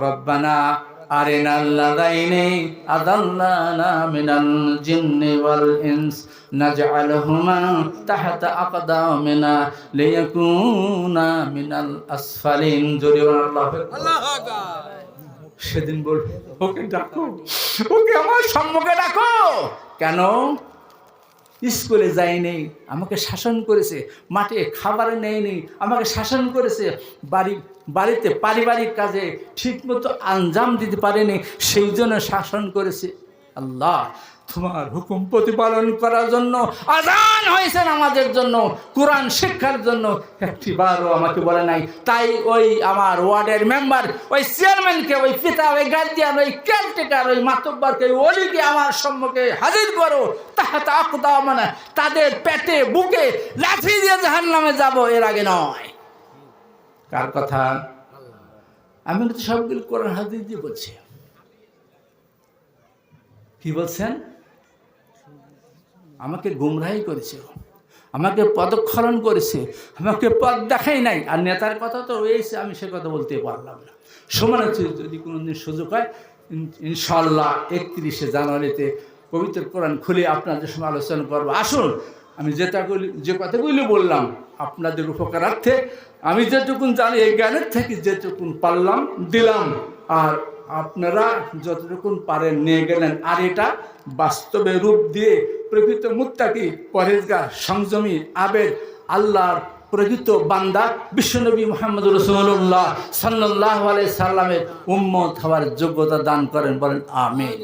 রাব্বানা আরিনাল্লাযাইনি আযাল্লানা মিনাল জিন্নি ওয়াল ইনস নাজআলহুমা তাহতা আকদামিনা লিয়াকুনা মিনাল আসফালিন। জোরে আল্লাহু আকবার। সেদিন বলবে ওকে ডাকো, ওকে আমার সম্মুখে ডাকো। কেন? স্কুলে যায়নি, আমাকে শাসন করেছে, মাঠে খাবার নেয়নি, আমাকে শাসন করেছে, বাড়িতে পারিবারিক কাজে ঠিকমতো আঞ্জাম দিতে পারেনি, সেই জন্য শাসন করেছে। আল্লাহ তোমার হুকুম প্রতিপালন করার জন্য আযান হয়েছেন আমাদের জন্য, কোরআন শিক্ষার জন্য, একটিবারও আমাকে বলে নাই। তাই ওই আমার ওয়ার্ডের মেম্বার, ওই চেয়ারম্যানকে, ওই পিতা, ওই গার্জিয়ান, ওই কেয়ারটেকার, ওই মাতব্বরকে, ওই অলিকে আমার সম্মুখে হাজির করো, তাহাতা আকদামানা, তাদের পেটে বুকে লাথি দিয়ে জাহান্নামে যাব, এর আগে নয়। কার কথা? আমি কিন্তু সবগুলো কোরআন হাদিস দিয়ে বলছি। কি বলছেন? আমাকে গুমরাহি করেছে, আমাকে পদক্ষরণ করেছে, আমাকে পথ দেখাই নাই। আর নেতার কথা তো রয়েছে, আমি সে কথা বলতে পারলাম না। সমান হচ্ছে যদি কোনোদিন সুযোগ হয় ইনশাআল্লাহ 31শে জানুয়ারিতে পবিত্র কোরআন খুলে আপনাদের সঙ্গে আলোচনা করবো। আসুন, আমি যে কথাগুলি বললাম আপনাদের উপকারার্থে, আমি যেটুকুন জানি এই জ্ঞানের থেকে যেটুকুন পারলাম দিলাম, আর আপনারা যতটুকুন পারেন নিয়ে গেলেন। আর এটা বাস্তবে রূপ দিয়ে প্রকৃত মুত্তাকি, পরহেজগার, সংযমী, আবেদ, আল্লাহর প্রকৃত বান্দা বিশ্বনবী মুহাম্মদ রাসূলুল্লাহ সাল্লাল্লাহু আলাইহি সাল্লামের উম্মত হওয়ার যোগ্যতা দান করেন। বলেন আমিন।